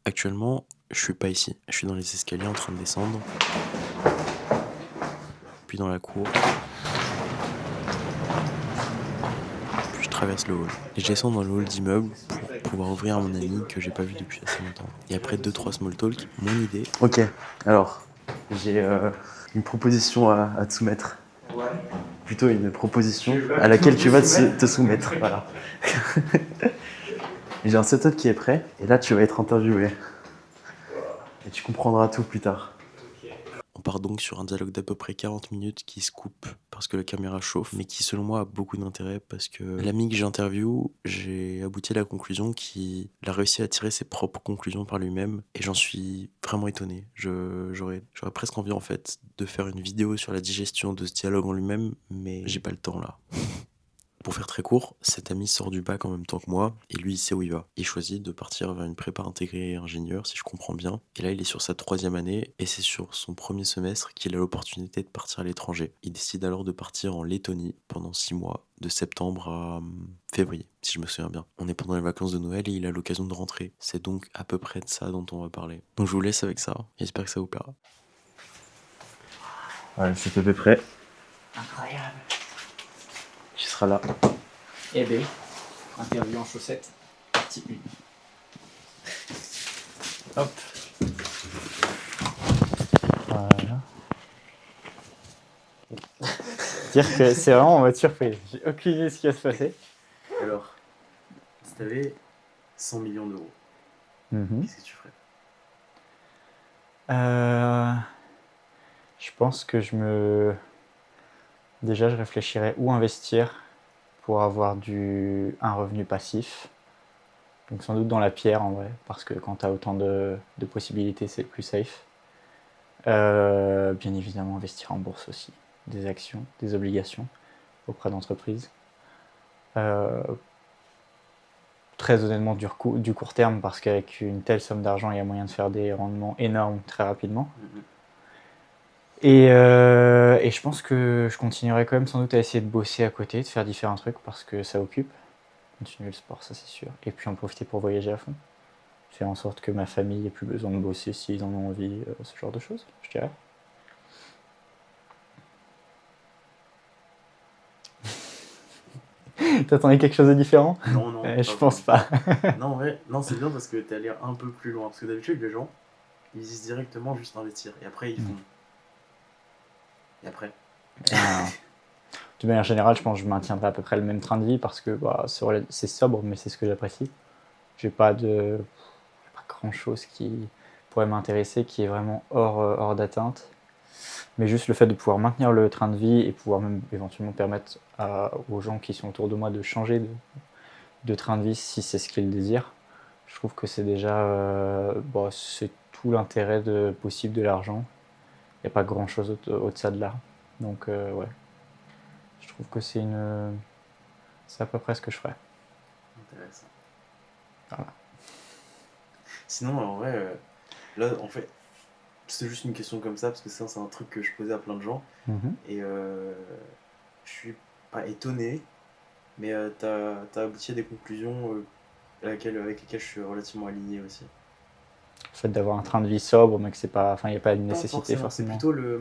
Actuellement, je suis pas ici. Je suis dans les escaliers en train de descendre, puis dans la cour, puis je traverse le hall. Et je descends dans le hall d'immeuble pour pouvoir ouvrir à mon ami que j'ai pas vu depuis assez longtemps. Et après 2-3 small talk, mon idée. Ok, alors, j'ai une proposition à te soumettre. Ouais. Plutôt une proposition à laquelle tu vas te soumettre. Voilà. J'ai un setup qui est prêt, et là tu vas être interviewé. Et tu comprendras tout plus tard. On part donc sur un dialogue d'à peu près 40 minutes qui se coupe parce que la caméra chauffe, mais qui selon moi a beaucoup d'intérêt parce que l'ami que j'interviewe, j'ai abouti à la conclusion qu'il a réussi à tirer ses propres conclusions par lui-même et j'en suis vraiment étonné. J'aurais presque envie en fait de faire une vidéo sur la digestion de ce dialogue en lui-même, mais j'ai pas le temps là. Pour faire très court, cet ami sort du bac en même temps que moi, et lui il sait où il va. Il choisit de partir vers une prépa intégrée ingénieur, si je comprends bien. Et là il est sur sa 3e année, et c'est sur son premier semestre qu'il a l'opportunité de partir à l'étranger. Il décide alors de partir en Lettonie pendant 6 mois, de septembre à février, si je me souviens bien. On est pendant les vacances de Noël et il a l'occasion de rentrer. C'est donc à peu près de ça dont on va parler. Donc je vous laisse avec ça, j'espère que ça vous plaira. Ouais, le setup est prêt. Incroyable. Tu seras là. Eh ben, interview en chaussettes, partie 1. Hop. Voilà. Dire que c'est vraiment en mode surprise. J'ai aucune idée de ce qui va se passer. Alors, si t'avais 100 millions d'euros, qu'est-ce que tu ferais ? Je pense que déjà, je réfléchirais où investir pour avoir un revenu passif. Donc sans doute dans la pierre en vrai, parce que quand tu as autant de possibilités, c'est plus safe. Bien évidemment, investir en bourse aussi. Des actions, des obligations auprès d'entreprises. Très honnêtement du court terme, parce qu'avec une telle somme d'argent, il y a moyen de faire des rendements énormes très rapidement. Et je pense que je continuerai quand même sans doute à essayer de bosser à côté, de faire différents trucs, parce que ça occupe. Continuer le sport, ça c'est sûr. Et puis en profiter pour voyager à fond. Faire en sorte que ma famille ait plus besoin de bosser s'ils en ont envie, ce genre de choses, je dirais. T'attendais quelque chose de différent ? Non, Je pense pas. Non, en vrai, non, c'est bien parce que t'es allé un peu plus loin. Parce que d'habitude, les gens, ils disent directement juste investir. Et après, ils font. Et après De manière générale, je pense que je maintiendrai à peu près le même train de vie parce que c'est sobre, mais c'est ce que j'apprécie. J'ai pas grand chose qui pourrait m'intéresser, qui est vraiment hors d'atteinte. Mais juste le fait de pouvoir maintenir le train de vie et pouvoir même éventuellement permettre aux gens qui sont autour de moi de changer de train de vie si c'est ce qu'ils désirent. Je trouve que c'est déjà c'est tout l'intérêt possible de l'argent. Il n'y a pas grand chose au-delà de là. Donc ouais, je trouve que c'est à peu près ce que je ferais. intéressant. Voilà. Sinon, en vrai, là, en fait, c'est juste une question comme ça, parce que ça, c'est un truc que je posais à plein de gens. Et je suis pas étonné, mais t'as abouti à des conclusions avec lesquelles je suis relativement aligné aussi. Le fait d'avoir un train de vie sobre, mais que c'est pas, il n'y a pas une Pas nécessité forcément, c'est forcément. plutôt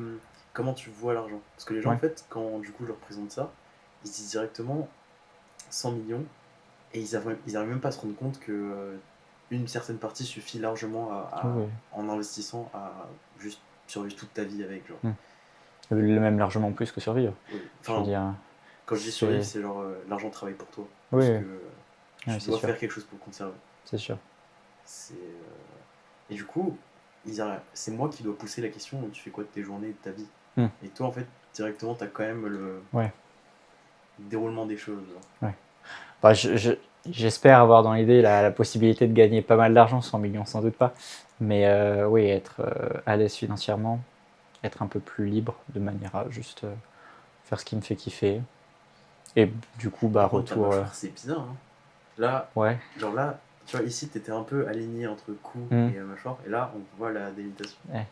comment tu vois l'argent. Parce que les gens, Ouais. en fait, quand du coup je leur présente ça, ils se disent directement 100 millions, et ils arrivent même pas à se rendre compte que une certaine partie suffit largement Oui. en investissant à juste survivre toute ta vie avec, genre. Même largement plus que survivre. Oui. Je veux Enfin, dire, quand je dis survivre, c'est genre l'argent travaille pour toi. Oui, Plus oui. que Ouais, tu c'est dois sûr. faire quelque chose pour le conserver. C'est sûr. Et du coup, c'est moi qui dois pousser la question, tu fais quoi de tes journées et de ta vie. Et toi, en fait, directement, t'as quand même le déroulement des choses. Ouais. Bah, j'espère avoir dans l'idée la possibilité de gagner pas mal d'argent, 100 millions sans doute pas. Mais oui, être à l'aise financièrement, être un peu plus libre de manière à juste faire ce qui me fait kiffer. Et du coup, Par contre, ta retour. mâchoire, c'est bizarre. Hein. Là, Ouais. genre là, tu vois, ici, t'étais un peu aligné entre cou et mâchoire. Et là, on voit la délimitation. Ouais.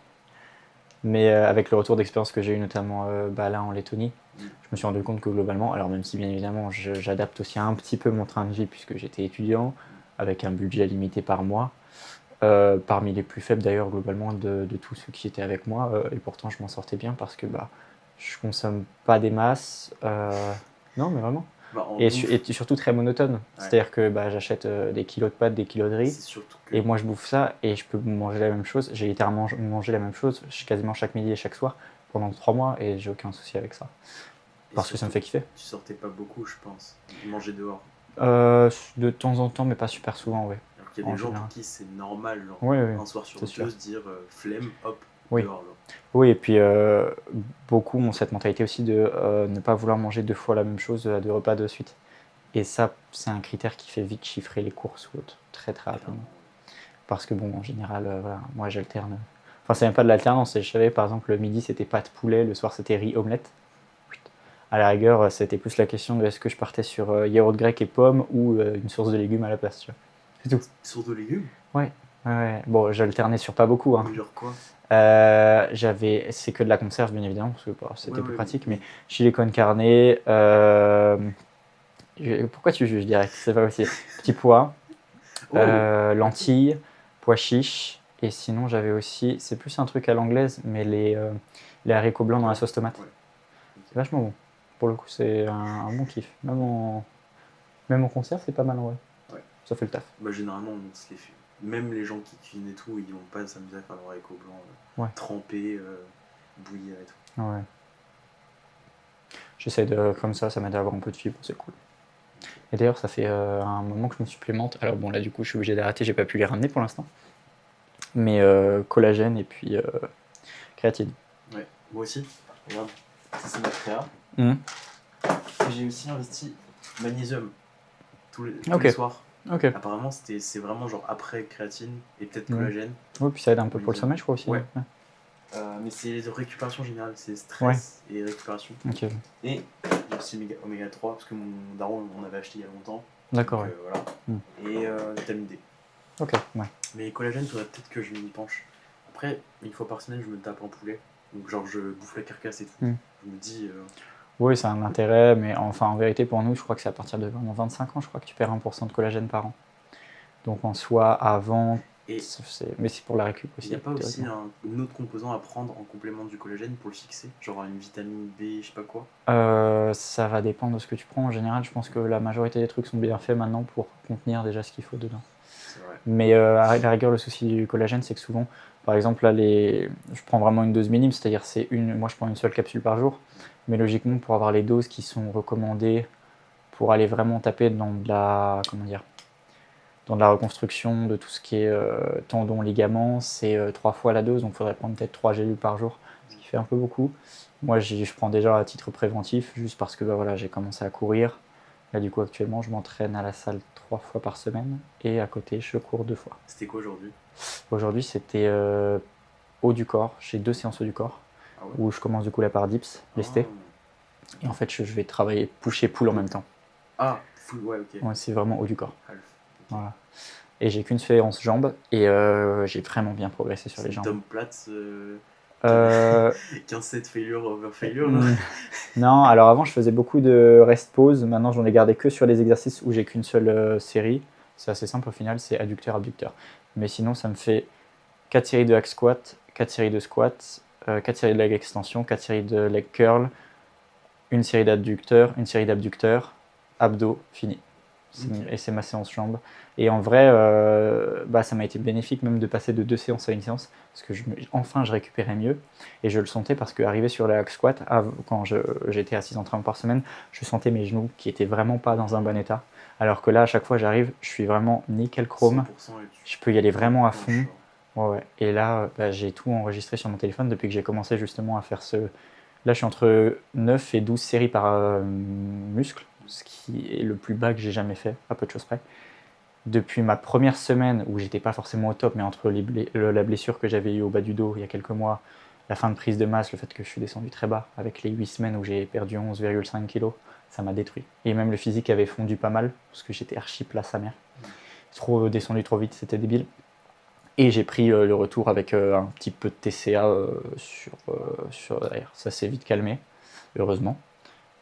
Mais avec le retour d'expérience que j'ai eu notamment là en Lettonie, je me suis rendu compte que globalement, alors même si bien évidemment j'adapte aussi un petit peu mon train de vie puisque j'étais étudiant, avec un budget limité par mois, parmi les plus faibles d'ailleurs globalement de tous ceux qui étaient avec moi, et pourtant je m'en sortais bien parce que bah, je consomme pas des masses. Non mais vraiment. Bah, en Et, bouffe, et surtout très monotone. Ouais. C'est-à-dire que bah, j'achète des kilos de pâtes, des kilos de riz, c'est surtout que. et moi je bouffe ça et je peux manger la même chose. J'ai littéralement mangé la même chose quasiment chaque midi et chaque soir pendant 3 mois et j'ai aucun souci avec ça. Et Parce que ça me surtout, fait kiffer. Tu sortais pas beaucoup, je pense. Manger dehors. De temps en temps, mais pas super souvent, ouais. Alors qu'il y a En des gens général. pour qui c'est normal, genre, Oui, oui, un soir sur c'est deux, sûr. se dire flemme, hop, Oui. dehors. Genre. Oui, et puis beaucoup ont cette mentalité aussi de ne pas vouloir manger 2 fois la même chose à 2 repas de suite. Et ça, c'est un critère qui fait vite chiffrer les courses ou autre, très très rapidement. Clairement. Parce que bon, en général, voilà, moi j'alterne. Enfin, c'est même pas de l'alternance. Je savais, par exemple, le midi c'était pâtes poulet, le soir c'était riz omelette. À la rigueur, c'était plus la question de est-ce que je partais sur yaourt grec et pommes ou une source de légumes à la place, tu vois. C'est tout. Source de légumes Ouais, ouais. Bon, j'alternais sur pas beaucoup, hein. Mais genre quoi C'est que de la conserve, bien évidemment, parce que bah, c'était Ouais, plus ouais, pratique, oui. mais chili con carne, pourquoi tu juges direct? C'est pas aussi. Petits pois, Oh lentilles, pois chiches, et sinon j'avais aussi, c'est plus un truc à l'anglaise, mais les haricots blancs dans la Ouais, sauce tomate. ouais. C'est vachement bon. Pour le coup, c'est un bon kiff. Même en conserve, c'est pas mal en vrai. Ouais. Ça fait le taf. Bah, généralement, on se les fait. Même les gens qui cuisinent et tout, ils vont pas s'amuser à faire leur haricots blancs Ouais. trempés, bouillir et tout. Ouais. J'essaie de, comme ça m'aide à avoir un peu de fibre, c'est cool. Et d'ailleurs, ça fait un moment que je me supplémente. Alors bon, là, du coup, je suis obligé d'arrêter, j'ai pas pu les ramener pour l'instant. Mais collagène et puis créatine. Ouais, moi aussi. Regarde, ça c'est ma créa. Mmh. Et j'ai aussi investi magnésium tous Ok. les soirs. Ok. Apparemment, c'est vraiment genre après créatine et peut-être collagène. Oui, puis ça aide un peu pour le Magnésium. sommeil, je crois aussi. Ouais. Ouais. Mais c'est de récupération générale, c'est stress et récupération. Ok. Et aussi oméga 3, parce que mon daron on avait acheté il y a longtemps. D'accord, Donc, ouais. voilà. Et vitamine D. Ok, ouais. Mais collagène, faudrait peut-être que je m'y penche. Après, une fois par semaine, je me tape un poulet. Donc, genre, je bouffe la carcasse et tout. Je me dis. Oui, ça a un intérêt, mais enfin, en vérité, pour nous, je crois que c'est à partir de vraiment 25 ans, je crois que tu perds 1% de collagène par an. Donc en soi, avant, Et mais c'est pour la récup il aussi. n'y a pas aussi théoriquement. un autre composant à prendre en complément du collagène pour le fixer? Genre une vitamine B, je sais pas quoi? Ça va dépendre de ce que tu prends. En général, je pense que la majorité des trucs sont bien faits maintenant pour contenir déjà ce qu'il faut dedans. C'est vrai. Mais à la rigueur, le souci du collagène, c'est que souvent, par exemple, là, je prends vraiment une dose minime, c'est-à-dire moi je prends une seule capsule par jour, mais logiquement, pour avoir les doses qui sont recommandées pour aller vraiment taper dans de la, comment dire, dans de la reconstruction de tout ce qui est tendons, ligaments, c'est 3 fois la dose, donc il faudrait prendre peut-être 3 gélules par jour, ce qui fait un peu beaucoup. Moi, je prends déjà à titre préventif, juste parce que bah, voilà, j'ai commencé à courir. Là, du coup, actuellement, je m'entraîne à la salle 3 fois par semaine et à côté, je cours 2 fois. C'était quoi aujourd'hui? Aujourd'hui, c'était haut du corps. J'ai 2 séances haut du corps Ah ouais? où je commence du coup la par dips, lesté. Et en fait, je vais travailler push et pull en même temps. Ah, full, ouais, ok. Ouais, c'est vraiment haut du corps. Half. Ok. Voilà. Et j'ai qu'une séance jambes et j'ai vraiment bien progressé sur les C'est jambes. Tom Platz, Euh, 15-7 failure over failure, là. non, alors avant je faisais beaucoup de rest pause, maintenant j'en ai gardé que sur les exercices où j'ai qu'une seule série. C'est assez simple au final, c'est adducteur-abducteur. Mais sinon ça me fait 4 séries de hack squat, 4 séries de squat, 4 séries de leg extension, 4 séries de leg curl, une série d'adducteurs, une série d'abducteurs, abdos, fini. Ok. Et c'est ma séance jambes. Et en vrai, bah, ça m'a été bénéfique même de passer de 2 séances à une séance, parce que enfin je récupérais mieux. Et je le sentais parce qu'arrivé sur le hack squat, quand j'étais à 6 entraînements par semaine, je sentais mes genoux qui étaient vraiment pas dans un bon état. Alors que là, à chaque fois j'arrive, je suis vraiment nickel chrome. 100% et Je peux y aller vraiment à penches, fond. genre. Ouais. Et là, bah, j'ai tout enregistré sur mon téléphone depuis que j'ai commencé justement à faire ce. Là, je suis entre 9 et 12 séries par muscle, ce qui est le plus bas que j'ai jamais fait, à peu de choses près. Depuis ma première semaine, où j'étais pas forcément au top, mais entre la blessure que j'avais eue au bas du dos il y a quelques mois, la fin de prise de masse, le fait que je suis descendu très bas, avec les 8 semaines où j'ai perdu 11,5 kg, ça m'a détruit. Et même le physique avait fondu pas mal, parce que j'étais archi plat sa mère. Descendu trop vite, c'était débile. Et j'ai pris le retour avec un petit peu de TCA sur derrière. Ça s'est vite calmé, heureusement.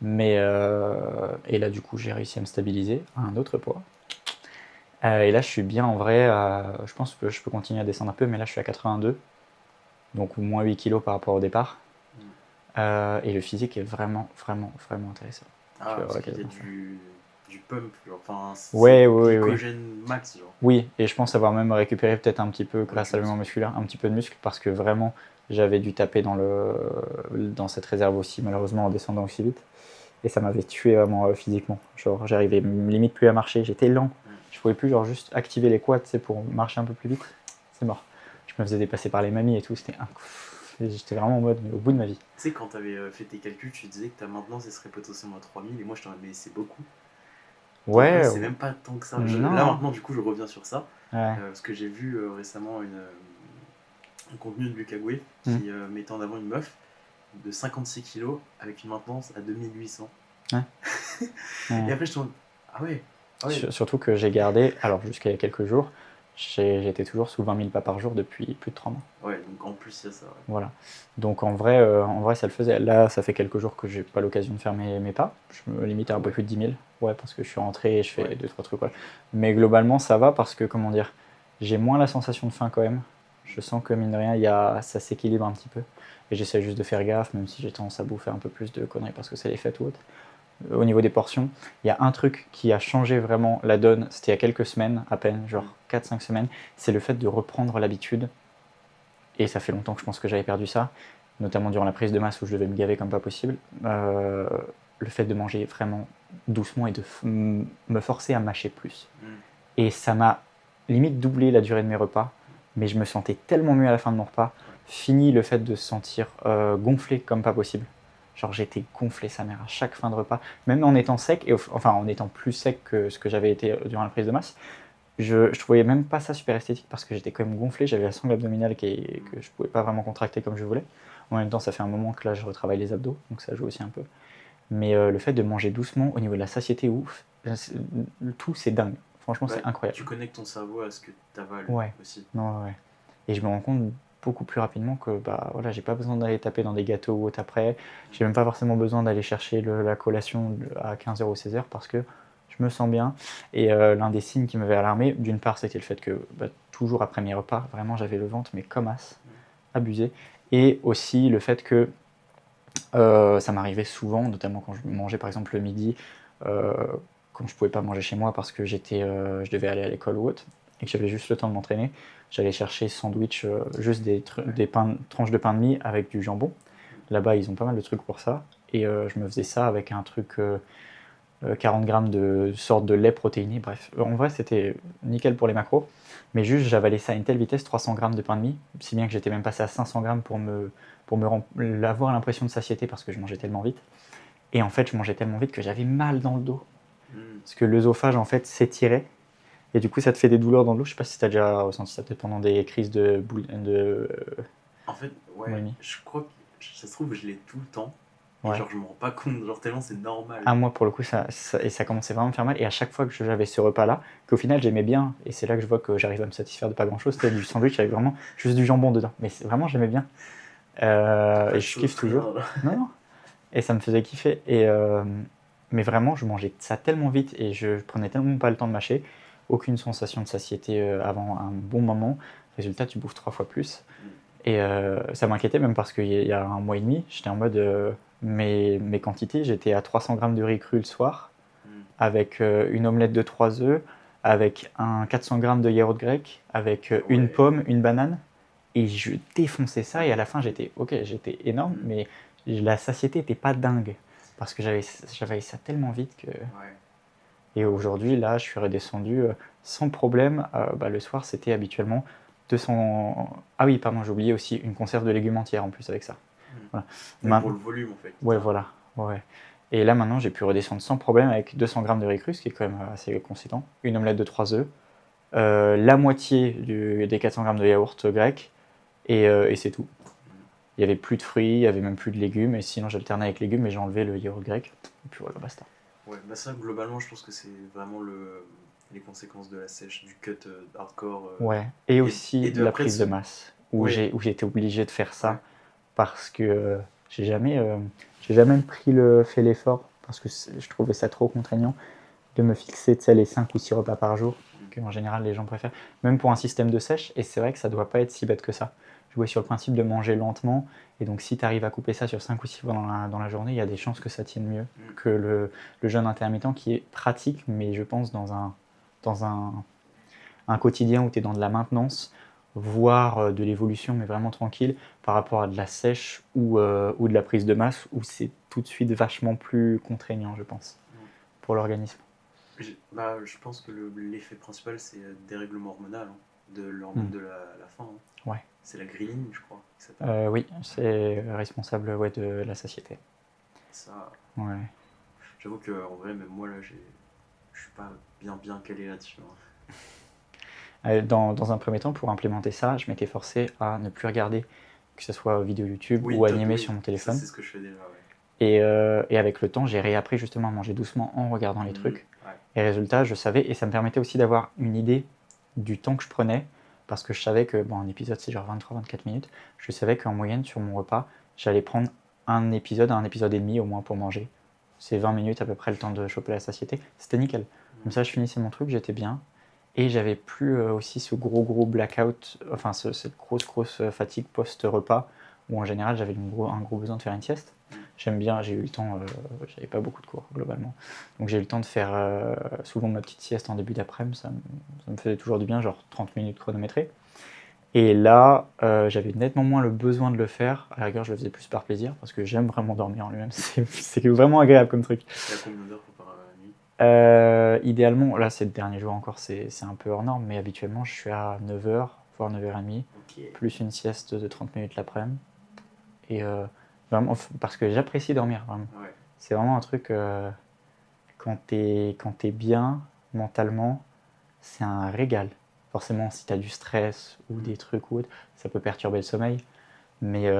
Mais et là, du coup, j'ai réussi à me stabiliser à un autre poids. Et là, je suis bien en vrai. Je pense que je peux continuer à descendre un peu, mais là, je suis à 82, donc moins 8 kilos par rapport au départ. Et le physique est vraiment, vraiment, vraiment intéressant. Ah, Tu vas parce voir qu'il y a quasiment ça. du pump, genre, enfin, c'est Ouais, du oui, oui, oui. glycogène max, genre. Oui, et je pense avoir même récupéré peut-être un petit peu, Ouais, grâce du à l'élément muscle. musculaire, un petit peu de muscle, parce que vraiment, j'avais dû taper dans cette réserve aussi, malheureusement, en descendant aussi vite. Et ça m'avait tué vraiment physiquement. Genre, j'arrivais limite plus à marcher, j'étais lent. Je pouvais plus, genre, juste activer les quads, tu sais, pour marcher un peu plus vite. C'est mort. Je me faisais dépasser par les mamies et tout, j'étais vraiment en mode, mais au bout de ma vie. Tu sais, quand t'avais fait tes calculs, tu disais que ta maintenance, elle serait potentiellement à 3000, et moi, je t'en mais c'est beaucoup. En vrai, Ouais, c'est même pas tant que ça. Là, non, maintenant, du coup, je reviens sur ça, ouais. parce que j'ai vu récemment un contenu de Lucas Gouet Hmm. qui mettait en avant une meuf de 56 kilos avec une maintenance à 2800. Ouais, Et ouais. après, je te demande, ah ouais, ah ouais, Surtout que j'ai gardé, alors jusqu'à il y a quelques jours, j'étais toujours sous 20 000 pas par jour depuis plus de 3 mois. ouais, donc en plus, il y a ça. Ouais. Voilà. Donc en vrai, ça le faisait. Là, ça fait quelques jours que j'ai pas l'occasion de faire mes pas. Je me limite à Ah un peu ouais, plus de 10 000. Ouais, parce que je suis rentré et je fais ouais. 2-3 trucs. Ouais. Mais globalement, ça va parce que, comment dire, j'ai moins la sensation de faim quand même. Je sens que, mine de rien, ça s'équilibre un petit peu. Et j'essaie juste de faire gaffe, même si j'ai tendance à bouffer un peu plus de conneries parce que c'est les fêtes ou autre. Au niveau des portions, il y a un truc qui a changé vraiment la donne, c'était il y a quelques semaines à peine, genre 4-5 semaines, c'est le fait de reprendre l'habitude. Et ça fait longtemps que je pense que j'avais perdu ça, notamment durant la prise de masse où je devais me gaver comme pas possible. Le fait de manger vraiment doucement et de me forcer à mâcher plus. Et ça m'a limite doublé la durée de mes repas, mais je me sentais tellement mieux à la fin de mon repas. Fini le fait de se sentir gonflé comme pas possible. Genre j'étais gonflé sa mère à chaque fin de repas, même en étant sec, enfin en étant plus sec que ce que j'avais été durant la prise de masse. Je trouvais même pas ça super esthétique parce que j'étais quand même gonflé, j'avais la sangle abdominale que je pouvais pas vraiment contracter comme je voulais. En même temps, ça fait un moment que là je retravaille les abdos, donc ça joue aussi un peu. Mais le fait de manger doucement au niveau de la satiété, ouf, tout c'est dingue. Franchement, Bah, c'est incroyable. tu connectes ton cerveau à ce que t'avales Ouais, aussi. non, ouais. Et je me rends compte beaucoup plus rapidement que bah voilà, j'ai pas besoin d'aller taper dans des gâteaux ou autre après. J'ai même pas forcément besoin d'aller chercher la collation à 15h ou 16h parce que je me sens bien. Et l'un des signes qui m'avait alarmé, d'une part, c'était le fait que bah, toujours après mes repas, vraiment j'avais le ventre mais comme as, abusé. Et aussi le fait que ça m'arrivait souvent, notamment quand je mangeais par exemple le midi, euh, quand je pouvais pas manger chez moi parce que je devais aller à l'école ou autre, et que j'avais juste le temps de m'entraîner, j'allais chercher sandwich, juste tranches de pain de mie avec du jambon. Là-bas, ils ont pas mal de trucs pour ça. Et je me faisais ça avec un truc, 40 grammes de sorte de lait protéiné. Bref, en vrai, c'était nickel pour les macros. Mais juste, j'avalais ça à une telle vitesse, 300 grammes de pain de mie, si bien que j'étais même passé à 500 grammes avoir l'impression de satiété parce que je mangeais tellement vite. Et en fait, je mangeais tellement vite que j'avais mal dans le dos. Parce que l'œsophage, en fait, s'étirait. Et du coup, ça te fait des douleurs dans le dos. Je sais pas si tu as déjà ressenti ça peut-être pendant des crises de En fait, ouais, boulimie. je crois que ça se trouve, je l'ai tout le temps. Et Ouais. genre, je m'en rends pas compte, genre tellement c'est normal. Un mois pour le coup, et ça commençait vraiment à me faire mal. Et à chaque fois que j'avais ce repas-là, qu'au final j'aimais bien, et c'est là que je vois que j'arrive à me satisfaire de pas grand-chose, c'était du sandwich avec vraiment juste du jambon dedans. Mais vraiment, j'aimais bien. Pas Et de je sauce, kiffe toujours. rien. Là. Non, non. Et ça me faisait kiffer. Mais vraiment, je mangeais ça tellement vite et je prenais tellement pas le temps de mâcher. Aucune sensation de satiété avant un bon moment. Résultat, tu bouffes 3 fois plus. Et ça m'inquiétait même parce qu'il y a un mois et demi, j'étais en mode mes quantités, j'étais à 300 grammes de riz cru le soir, avec une omelette de 3 œufs, avec un 400 grammes de yaourt grec, avec une Ouais. pomme, une banane. Et je défonçais ça et à la fin j'étais énorme, mais la satiété n'était pas dingue. Parce que j'avais ça tellement vite que... Ouais. Et aujourd'hui, là, je suis redescendu sans problème. Bah, le soir, c'était habituellement 200... Ah oui, pardon, j'ai oublié aussi une conserve de légumes entière en plus avec ça. Voilà. Ouais, pour le volume, en fait. Ouais, voilà. Ouais. Et là, maintenant, j'ai pu redescendre sans problème avec 200 grammes de riz cru, ce qui est quand même assez conséquent. Une omelette de 3 œufs, la moitié des 400 grammes de yaourt grec, et c'est tout. Il n'y avait plus de fruits, il n'y avait même plus de légumes, et sinon j'alternais avec légumes, mais j'ai enlevé le yaourt grec. Et puis voilà, basta. Ouais, bah ça, globalement, je pense que c'est vraiment les conséquences de la sèche, du cut hardcore. Ouais. Et aussi de la après, prise de masse, où ouais, j'ai été obligé de faire ça, ouais. parce que j'ai jamais fait l'effort, parce que je trouvais ça trop contraignant, de me fixer les 5 ou 6 repas par jour. qu'en général les gens préfèrent, même pour un système de sèche, et c'est vrai que ça doit pas être si bête que ça. Jouer sur le principe de manger lentement, et donc si tu arrives à couper ça sur 5 ou 6 fois dans la journée, il y a des chances que ça tienne mieux que le jeûne intermittent qui est pratique, mais je pense dans un quotidien où tu es dans de la maintenance, voire de l'évolution, mais vraiment tranquille, par rapport à de la sèche ou de la prise de masse, où c'est tout de suite vachement plus contraignant, je pense, pour l'organisme. Je pense que l'effet principal, c'est dérèglement hormonal, hein, de l'hormone de la faim. Hein. Ouais. C'est la ghrelin, je crois. Que ça s'appelle. Oui, c'est responsable de la satiété. Ça, Ouais. j'avoue qu'en vrai, même moi, là, je suis pas bien calé là-dessus. Hein. Dans un premier temps, pour implémenter ça, je m'étais forcé à ne plus regarder, que ce soit vidéo YouTube Oui, ou animé oui. sur mon téléphone. Ça, c'est ce que je fais déjà, ouais. Et avec le temps, j'ai réappris justement à manger doucement en regardant les trucs. Ouais. Et résultat, je savais, et ça me permettait aussi d'avoir une idée du temps que je prenais, parce que je savais que, bon, un épisode c'est genre 23-24 minutes, je savais qu'en moyenne sur mon repas, j'allais prendre un épisode et demi au moins pour manger. C'est 20 minutes à peu près le temps de choper la satiété. C'était nickel. Comme ça, je finissais mon truc, j'étais bien. Et j'avais plus aussi ce gros blackout, enfin cette grosse fatigue post-repas, où en général j'avais un gros besoin de faire une sieste. J'aime bien, j'ai eu le temps, j'avais pas beaucoup de cours globalement, donc j'ai eu le temps de faire souvent ma petite sieste en début d'après-midi, ça me faisait toujours du bien, genre 30 minutes chronométrées. Et là, j'avais nettement moins le besoin de le faire, à la rigueur je le faisais plus par plaisir, parce que j'aime vraiment dormir en lui-même, c'est vraiment agréable comme truc. Et à combien d'heures par nuit ? Idéalement, là c'est le dernier jour encore, c'est un peu hors norme, mais habituellement je suis à 9h, voire 9h30, plus une sieste de 30 minutes l'après-midi. Et vraiment, parce que j'apprécie dormir, vraiment. Ouais. C'est vraiment un truc, quand t'es bien mentalement, c'est un régal. Forcément, si t'as du stress ou des trucs ou autre, ça peut perturber le sommeil. Mais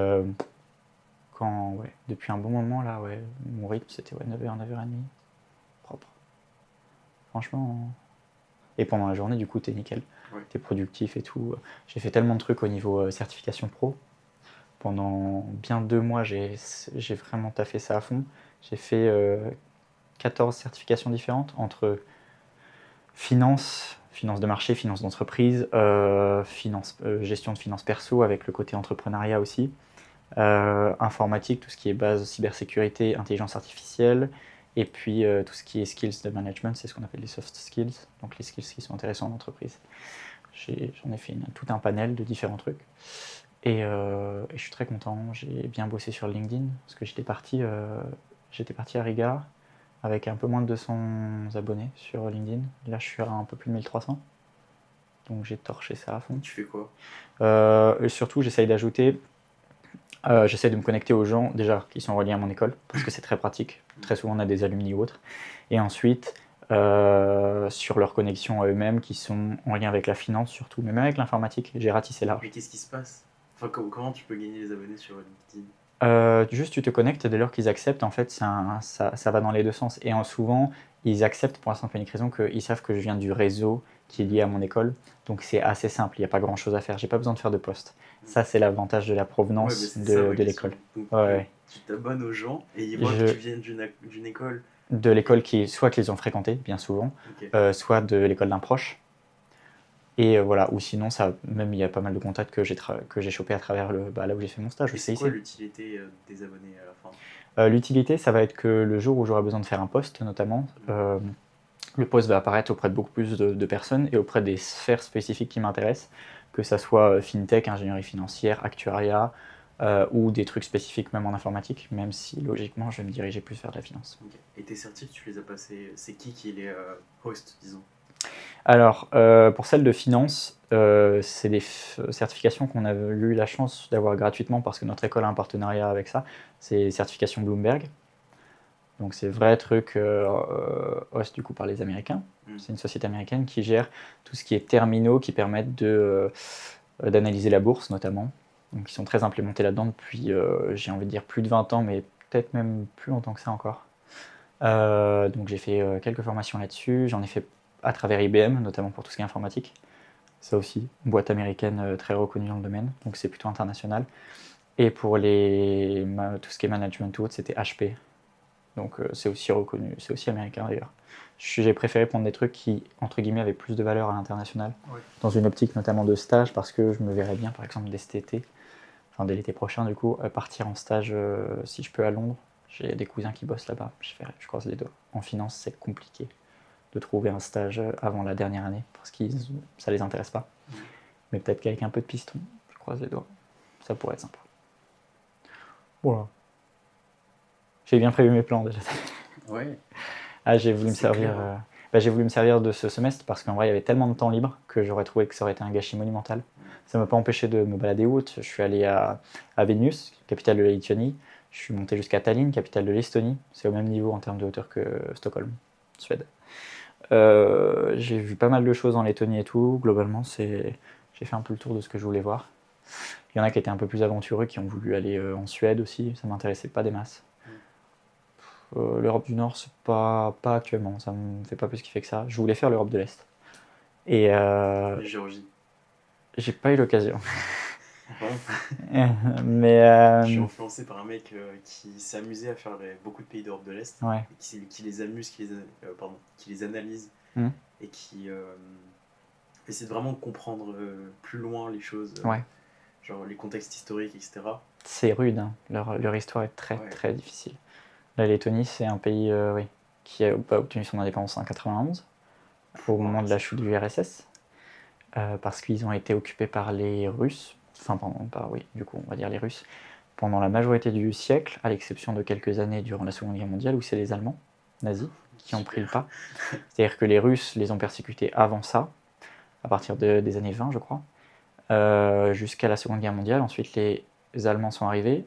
depuis un bon moment, là, ouais, mon rythme, c'était 9h, 9h30. Propre. Franchement. Et pendant la journée, du coup, t'es nickel. Ouais. T'es productif et tout. J'ai fait tellement de trucs au niveau certification pro. Pendant bien 2 mois, j'ai vraiment taffé ça à fond. J'ai fait 14 certifications différentes entre finance de marché, finance d'entreprise, gestion de finances perso avec le côté entrepreneuriat aussi, informatique, tout ce qui est base cybersécurité, intelligence artificielle, et puis tout ce qui est skills de management, c'est ce qu'on appelle les soft skills, donc les skills qui sont intéressants en entreprise. J'en ai fait tout un panel de différents trucs. Et je suis très content, j'ai bien bossé sur LinkedIn, parce que j'étais parti à Riga avec un peu moins de 200 abonnés sur LinkedIn. Là, je suis à un peu plus de 1300. Donc j'ai torché ça à fond. Tu fais quoi ? Et surtout, j'essaye de me connecter aux gens déjà qui sont reliés à mon école, parce que c'est très pratique. Très souvent, on a des alumni ou autres. Et ensuite, sur leur connexion à eux-mêmes qui sont en lien avec la finance surtout, mais même avec l'informatique, j'ai ratissé large. Mais qu'est-ce qui se passe ? Enfin, comment tu peux gagner les abonnés sur LinkedIn ? Juste tu te connectes et dès lors qu'ils acceptent, en fait, ça va dans les deux sens. Et souvent, ils acceptent pour la simple et unique raison qu'ils savent que je viens du réseau qui est lié à mon école. Donc c'est assez simple, il n'y a pas grand chose à faire. J'ai pas besoin de faire de poste. Ça, c'est l'avantage de la provenance de l'école. Ouais. Tu t'abonnes aux gens et ils voient que tu viens d'une école. De l'école soit qu'ils ont fréquenté, bien souvent, soit de l'école d'un proche. Et voilà, ou sinon, même il y a pas mal de contacts que j'ai chopé à travers là où j'ai fait mon stage. Et c'est quoi l'utilité des abonnés à la fin ? L'utilité, ça va être que le jour où j'aurai besoin de faire un post, notamment, le post va apparaître auprès de beaucoup plus de personnes et auprès des sphères spécifiques qui m'intéressent, que ça soit fintech, ingénierie financière, actuariat, ou des trucs spécifiques même en informatique, même si logiquement je vais me diriger plus vers la finance. Et tes certifs, tu les as passés, c'est qui les hosts, disons ? Alors, pour celle de finance, c'est des certifications qu'on a eu la chance d'avoir gratuitement parce que notre école a un partenariat avec ça. C'est certification Bloomberg. Donc c'est vrai truc host du coup par les Américains. C'est une société américaine qui gère tout ce qui est terminaux qui permettent d'analyser la bourse notamment. Donc ils sont très implémentés là-dedans depuis, j'ai envie de dire, plus de 20 ans, mais peut-être même plus longtemps que ça encore. Donc j'ai fait quelques formations là-dessus. J'en ai fait à travers IBM, notamment pour tout ce qui est informatique. Ça aussi, une boîte américaine très reconnue dans le domaine, donc c'est plutôt international. Et pour tout ce qui est management ou autre, c'était HP. Donc c'est aussi reconnu, c'est aussi américain d'ailleurs. J'ai préféré prendre des trucs qui, entre guillemets, avaient plus de valeur à l'international, Ouais. dans une optique notamment de stage, parce que je me verrais bien, par exemple, dès cet été, enfin dès l'été prochain, du coup, partir en stage, si je peux, à Londres. J'ai des cousins qui bossent là-bas, je croise les doigts. En finance, c'est compliqué de trouver un stage avant la dernière année, parce que ça les intéresse pas. Mais peut-être qu'avec un peu de piston, je croise les doigts, ça pourrait être sympa. Voilà. J'ai bien prévu mes plans déjà. Ouais. Ah, j'ai voulu me C'est servir. clair, hein. J'ai voulu me servir de ce semestre parce qu'en vrai, il y avait tellement de temps libre que j'aurais trouvé que ça aurait été un gâchis monumental. Ça m'a pas empêché de me balader outre. Je suis allé à Vilnius, capitale de la Lituanie. Je suis monté jusqu'à Tallinn, capitale de l'Estonie. C'est au même niveau en termes de hauteur que Stockholm, Suède. J'ai vu pas mal de choses en Lettonie et tout. Globalement, j'ai fait un peu le tour de ce que je voulais voir. Il y en a qui étaient un peu plus aventureux, qui ont voulu aller en Suède aussi. Ça m'intéressait pas des masses. L'Europe du Nord, c'est pas actuellement. Ça me fait pas plus kiffer que ça. Je voulais faire l'Europe de l'Est. Et La Géorgie. j'ai pas eu l'occasion. Bon. Mais Je suis influencé par un mec qui s'est amusé à faire beaucoup de pays d'Europe de l'Est, ouais. et qui les amuse, qui les analyse, Hmm. et qui essaie de vraiment comprendre plus loin les choses, Ouais. genre les contextes historiques, etc. C'est rude, hein. Leur histoire est très Ouais. très difficile. La Lettonie, c'est un pays oui, qui a pas obtenu son indépendance en 91, au moment de la chute du RSS, parce qu'ils ont été occupés par les Russes, enfin oui, du coup on va dire les Russes, pendant la majorité du siècle, à l'exception de quelques années durant la Seconde Guerre mondiale, où c'est les Allemands nazis qui ont pris le pas. C'est-à-dire que les Russes les ont persécutés avant ça, à partir des années 20 je crois, jusqu'à la Seconde Guerre mondiale. Ensuite les Allemands sont arrivés,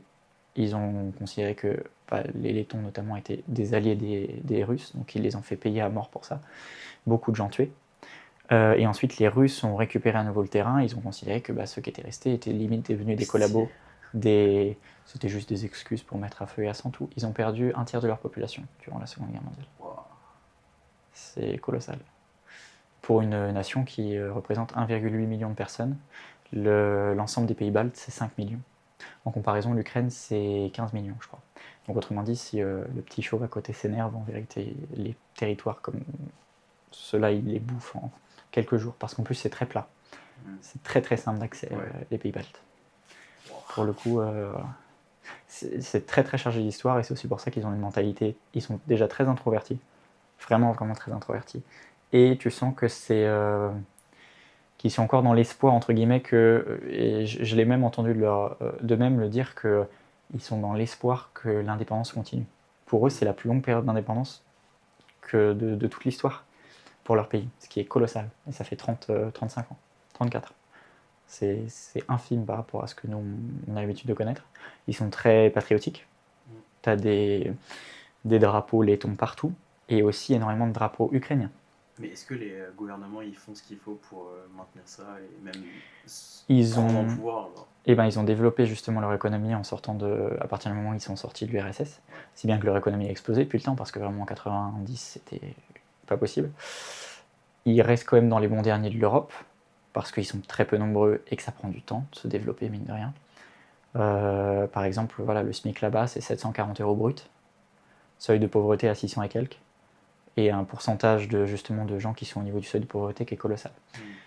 ils ont considéré que les Lettons notamment étaient des alliés des Russes, donc ils les ont fait payer à mort pour ça, beaucoup de gens tués. Et ensuite les Russes ont récupéré à nouveau le terrain, ils ont considéré que ceux qui étaient restés étaient limite devenus des collabos, c'était juste des excuses pour mettre à feu et à sang tout. Ils ont perdu un tiers de leur population durant la Seconde Guerre mondiale. Wow. C'est colossal. Pour une nation qui représente 1,8 million de personnes, l'ensemble des pays baltes, c'est 5 millions. En comparaison, l'Ukraine, c'est 15 millions, je crois. Donc autrement dit, si le petit chauve à côté s'énerve, en vérité, les territoires comme ceux-là, il les bouffe en quelques jours, parce qu'en plus, c'est très plat. C'est très très simple d'accès, les pays baltes. Pour le coup, c'est très très chargé d'histoire, et c'est aussi pour ça qu'ils ont une mentalité, ils sont déjà très introvertis, vraiment vraiment très introvertis. Et tu sens que qu'ils sont encore dans l'espoir, entre guillemets, et je l'ai même entendu de même le dire, qu'ils sont dans l'espoir que l'indépendance continue. Pour eux, c'est la plus longue période d'indépendance de toute l'histoire pour leur pays, ce qui est colossal. Et ça fait 35 ans, 34. C'est infime par rapport à ce que nous, on a l'habitude de connaître. Ils sont très patriotiques. Tu as des drapeaux lettons partout, et aussi énormément de drapeaux ukrainiens. Mais est-ce que les gouvernements ils font ce qu'il faut pour maintenir ça et même Ils prendre en ont, pouvoir alors ils ont développé justement leur économie en sortant à partir du moment où ils sont sortis de l'URSS, si bien que leur économie a explosé depuis le temps, parce que vraiment en 90 c'était pas possible. Ils restent quand même dans les bons derniers de l'Europe, parce qu'ils sont très peu nombreux et que ça prend du temps de se développer, mine de rien. Par exemple, voilà, le SMIC là-bas c'est 740 € brut, seuil de pauvreté à 600 et quelques, et un pourcentage justement de gens qui sont au niveau du seuil de pauvreté qui est colossal.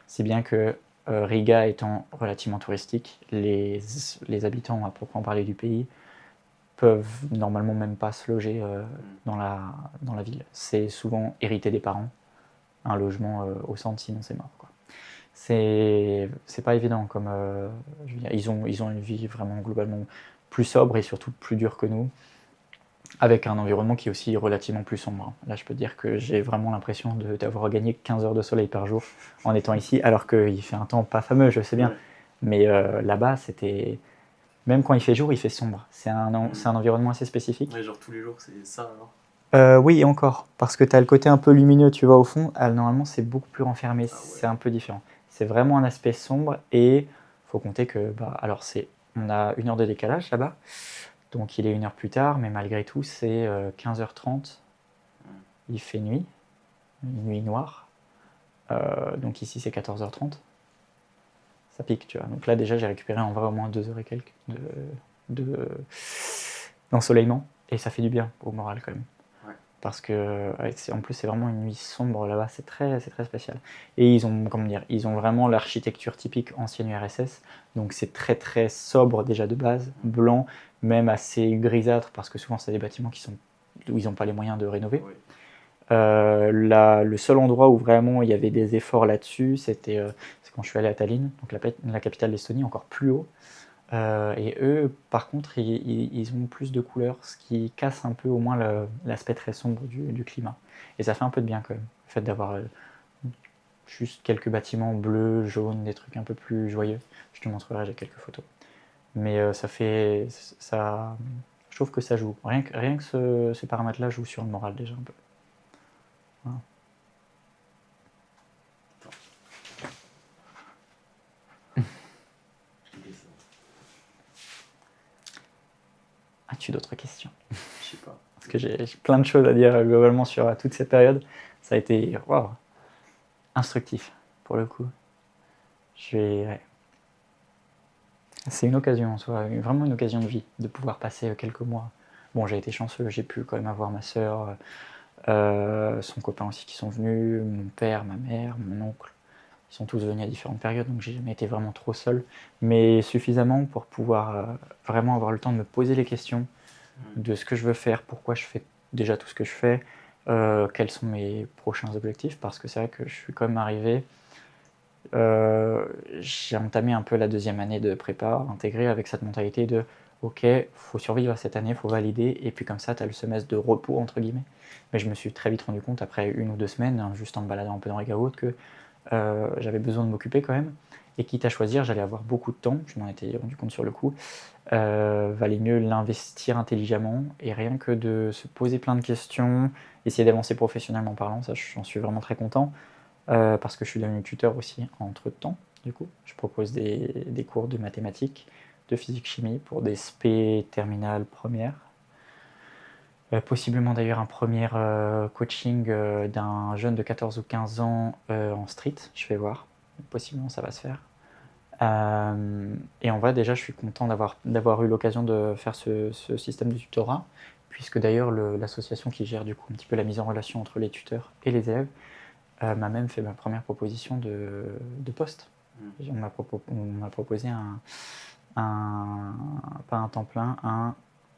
Si bien que Riga étant relativement touristique, les habitants à proprement parler du pays peuvent normalement même pas se loger dans la ville. C'est souvent hérité des parents, un logement au centre, sinon c'est mort, quoi. C'est pas évident, comme je veux dire, ils ont une vie vraiment globalement plus sobre et surtout plus dure que nous, avec un environnement qui est aussi relativement plus sombre. Là, je peux dire que j'ai vraiment l'impression d'avoir gagné 15 heures de soleil par jour en étant ici, alors qu'il fait un temps pas fameux, je sais bien. Ouais. Mais là-bas, c'était... Même quand il fait jour, il fait sombre. C'est un environnement assez spécifique. Ouais, genre tous les jours, c'est ça alors Oui, et encore. Parce que tu as le côté un peu lumineux, tu vois, au fond. Normalement, c'est beaucoup plus renfermé. Ah ouais. C'est un peu différent. C'est vraiment un aspect sombre. Et faut compter que... alors, on a 1 heure de décalage là-bas. Donc il est 1 heure plus tard, mais malgré tout, c'est 15h30. Il fait nuit, une nuit noire. Donc ici, c'est 14h30. Ça pique, tu vois. Donc là, déjà, j'ai récupéré en vrai au moins 2 heures et quelques d'ensoleillement. Et ça fait du bien au moral, quand même. Ouais. parce que en plus c'est vraiment une nuit sombre là-bas, c'est très spécial. Et ils ont vraiment l'architecture typique ancienne URSS, donc c'est très très sobre déjà de base, blanc, même assez grisâtre, parce que souvent c'est des bâtiments où ils n'ont pas les moyens de rénover. Oui. Le seul endroit où vraiment il y avait des efforts là-dessus, c'est quand je suis allé à Tallinn, donc la capitale d'Estonie, encore plus haut. Et eux, par contre, ils ont plus de couleurs, ce qui casse un peu au moins l'aspect très sombre du climat. Et ça fait un peu de bien quand même, le fait d'avoir juste quelques bâtiments bleus, jaunes, des trucs un peu plus joyeux. Je te montrerai, j'ai quelques photos. Mais je trouve que ça joue. Rien que ce paramètre-là joue sur le moral déjà un peu. Voilà. As-tu d'autres questions? Je sais pas. Parce que j'ai plein de choses à dire globalement sur toute cette période. Ça a été instructif pour le coup. Ouais. C'est une occasion en soi, vraiment une occasion de vie, de pouvoir passer quelques mois. Bon, j'ai été chanceux, j'ai pu quand même avoir ma sœur, son copain aussi qui sont venus, mon père, ma mère, mon oncle. Ils sont tous venus à différentes périodes, donc j'ai jamais été vraiment trop seul, mais suffisamment pour pouvoir vraiment avoir le temps de me poser les questions de ce que je veux faire, pourquoi je fais déjà tout ce que je fais, quels sont mes prochains objectifs, parce que c'est vrai que je suis quand même arrivé, j'ai entamé un peu la deuxième année de prépa intégrée avec cette mentalité de ok, faut survivre à cette année, faut valider, et puis comme ça, tu as le semestre de repos, entre guillemets. Mais je me suis très vite rendu compte, après 1 ou 2 semaines, hein, juste en me baladant un peu dans les haute, que j'avais besoin de m'occuper quand même, et quitte à choisir, j'allais avoir beaucoup de temps, je m'en étais rendu compte sur le coup, valait mieux l'investir intelligemment, et rien que de se poser plein de questions, essayer d'avancer professionnellement parlant, ça j'en suis vraiment très content, parce que je suis devenu tuteur aussi entre temps, du coup. Je propose des cours de mathématiques, de physique-chimie pour des spé terminales premières. Possiblement d'ailleurs un premier coaching d'un jeune de 14 ou 15 ans en street, je vais voir. Possiblement ça va se faire. Et en vrai, déjà, je suis content d'avoir eu l'occasion de faire ce système de tutorat, puisque d'ailleurs l'association qui gère du coup un petit peu la mise en relation entre les tuteurs et les élèves m'a même fait ma première proposition de poste. On m'a proposé pas un temps plein,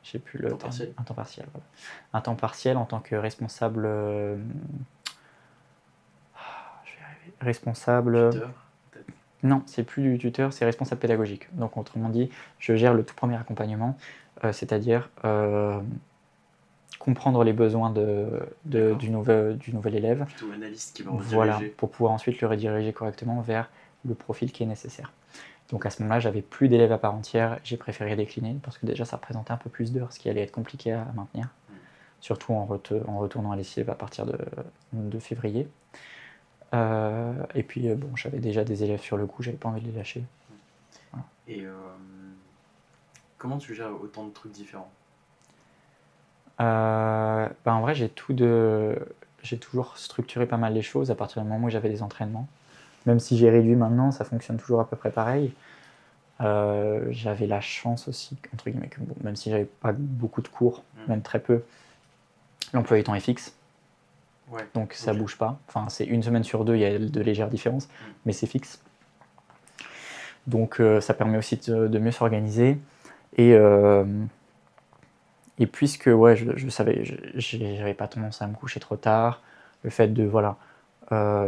je sais plus le Temps terme, partiel. un temps partiel. Voilà. Un temps partiel en tant que responsable. Je vais y arriver. Responsable. Tuteur, peut-être. Non, c'est plus du tuteur, c'est responsable pédagogique. Donc autrement dit, je gère le tout premier accompagnement, c'est-à-dire comprendre les besoins du nouvel élève. Plutôt analyste qui va Voilà, rediriger. pour pouvoir ensuite le rediriger correctement vers le profil qui est nécessaire. Donc à ce moment-là, j'avais plus d'élèves à part entière, j'ai préféré décliner parce que déjà ça représentait un peu plus d'heures, ce qui allait être compliqué à maintenir, surtout en retournant à l'ESIEV à partir de février. Et puis bon, j'avais déjà des élèves sur le coup, j'avais pas envie de les lâcher. Voilà. Et comment tu gères autant de trucs différents? En vrai, j'ai toujours structuré pas mal les choses à partir du moment où j'avais des entraînements. Même si j'ai réduit maintenant, ça fonctionne toujours à peu près pareil. J'avais la chance aussi, entre guillemets, que bon, même si j'avais pas beaucoup de cours, même très peu, l'emploi du temps est fixe. Ouais. Donc ça bouge pas. Enfin, c'est 1 semaine sur 2, il y a de légères différences, mais c'est fixe. Donc ça permet aussi de mieux s'organiser. Et puisque je savais, j'avais pas tendance à me coucher trop tard, le fait de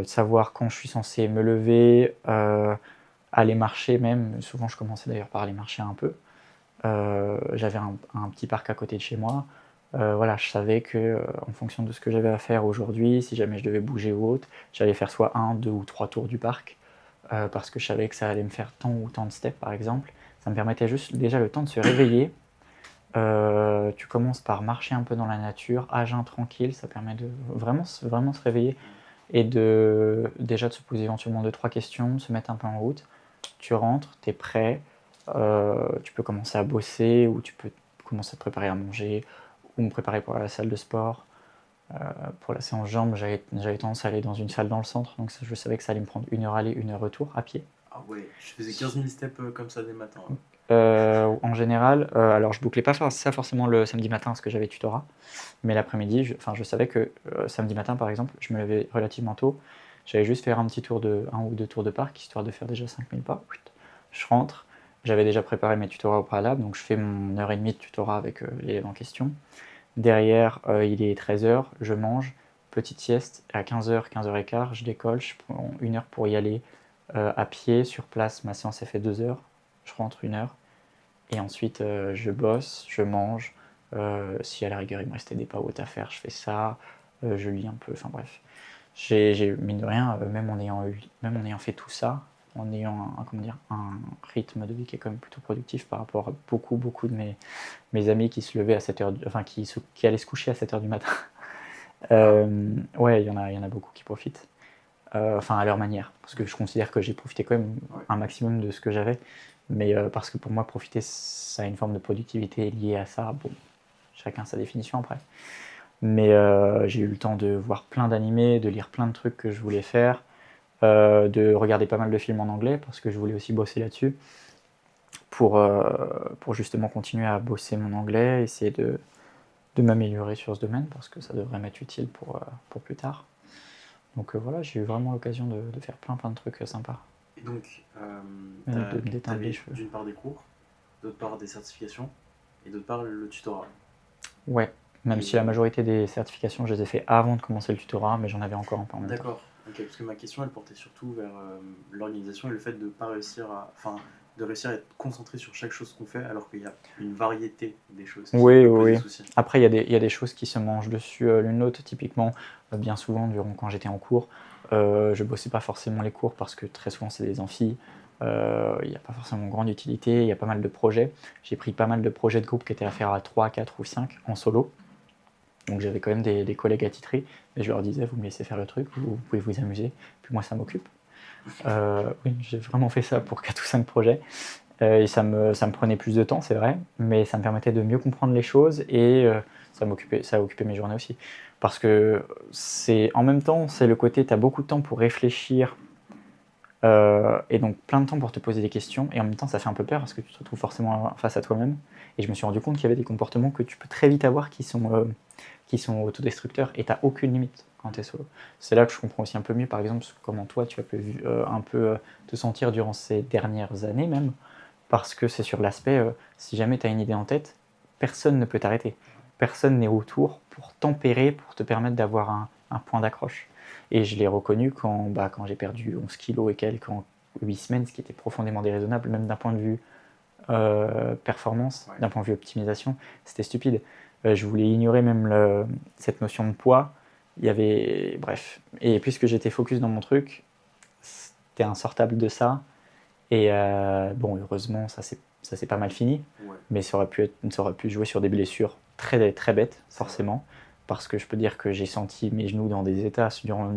savoir quand je suis censé me lever, aller marcher même, souvent je commençais d'ailleurs par aller marcher un peu. J'avais un petit parc à côté de chez moi. Je savais que en fonction de ce que j'avais à faire aujourd'hui, si jamais je devais bouger ou autre, j'allais faire soit 1, 2 ou 3 tours du parc, parce que je savais que ça allait me faire tant ou tant de steps par exemple. Ça me permettait juste déjà le temps de se réveiller. Tu commences par marcher un peu dans la nature, à jeun tranquille, ça permet de vraiment se réveiller et déjà de se poser éventuellement 2-3 questions, de se mettre un peu en route. Tu rentres, tu es prêt, tu peux commencer à bosser ou tu peux commencer à te préparer à manger ou me préparer pour la salle de sport. Pour la séance jambes, j'avais tendance à aller dans une salle dans le centre, donc je savais que ça allait me prendre 1 heure aller, 1 heure retour à pied. Ah ouais, je faisais 15 000 steps comme ça dès le matin. En général, alors je bouclais pas ça forcément le samedi matin parce que j'avais tutorat, mais l'après-midi, je savais que samedi matin par exemple, je me levais relativement tôt, j'allais juste faire un ou deux tours de parc, histoire de faire déjà 5000 pas. Je rentre, j'avais déjà préparé mes tutorats au préalable, donc je fais mon heure et demie de tutorat avec l'élève en question. Derrière, il est 13h, je mange, petite sieste, à 15h, 15h15, je décolle, je prends 1 heure pour y aller à pied, sur place, ma séance elle fait 2 heures, je rentre 1 heure, et ensuite je bosse, je mange, si à la rigueur il me restait des PAOT à faire, je fais ça, je lis un peu, enfin bref. Mine de rien, même en ayant fait tout ça, en ayant un rythme de vie qui est quand même plutôt productif par rapport à beaucoup de mes amis qui se levaient à 7h, enfin qui allaient se coucher à 7h du matin. Ouais, il y en a beaucoup qui profitent. Enfin, à leur manière. Parce que je considère que j'ai profité quand même un maximum de ce que j'avais. Mais parce que pour moi, profiter, ça a une forme de productivité liée à ça. Bon, chacun sa définition après. Mais j'ai eu le temps de voir plein d'animés, de lire plein de trucs que je voulais faire, de regarder pas mal de films en anglais, parce que je voulais aussi bosser là-dessus, pour justement continuer à bosser mon anglais, essayer de m'améliorer sur ce domaine, parce que ça devrait m'être utile pour plus tard. Donc voilà, j'ai eu vraiment l'occasion de faire plein de trucs sympas. Et donc, De me déteindre les t'avais cheveux. d'une part des cours, d'autre part des certifications, et d'autre part le tutorat. Ouais, même Et- si la majorité des certifications, je les ai fait avant de commencer le tutorat, mais j'en avais encore un peu en même temps. D'accord, ok, parce que ma question elle portait surtout vers l'organisation et le fait de pas réussir à. Enfin, de réussir à être concentré sur chaque chose qu'on fait alors qu'il y a une variété des choses qui Oui, peut poser oui, des oui. soucis. Après, il y a des choses qui se mangent dessus l'une l'autre. Typiquement, bien souvent, quand j'étais en cours, je bossais pas forcément les cours parce que très souvent, c'est des amphis. Il n'y a pas forcément grande utilité. Il y a pas mal de projets. J'ai pris pas mal de projets de groupe qui étaient à faire à 3, 4 ou 5 en solo. Donc j'avais quand même des collègues attitrés. Et je leur disais, vous me laissez faire le truc, vous pouvez vous amuser. Puis moi, ça m'occupe. Oui, j'ai vraiment fait ça pour 4 ou 5 projets. Et ça me prenait plus de temps, c'est vrai, mais ça me permettait de mieux comprendre les choses et ça occupait mes journées aussi. Parce que en même temps, c'est le côté, tu as beaucoup de temps pour réfléchir et donc plein de temps pour te poser des questions, et en même temps, ça fait un peu peur parce que tu te retrouves forcément face à toi-même. Et je me suis rendu compte qu'il y avait des comportements que tu peux très vite avoir qui sont autodestructeurs et tu n'as aucune limite quand tu es solo. C'est là que je comprends aussi un peu mieux, par exemple, comment toi, tu as pu un peu te sentir durant ces dernières années même. Parce que c'est sur l'aspect, si jamais tu as une idée en tête, personne ne peut t'arrêter. Personne n'est autour pour tempérer, pour te permettre d'avoir un point d'accroche. Et je l'ai reconnu quand j'ai perdu 11 kilos et quelques en 8 semaines, ce qui était profondément déraisonnable, même d'un point de vue performance, d'un point de vue optimisation, c'était stupide. Je voulais ignorer même cette notion de poids. Il y avait. Bref. Et puisque j'étais focus dans mon truc, c'était insortable de ça. Et bon, heureusement, ça s'est pas mal fini, mais ça aurait pu jouer sur des blessures très, très bêtes, forcément, parce que je peux dire que j'ai senti mes genoux dans des états durant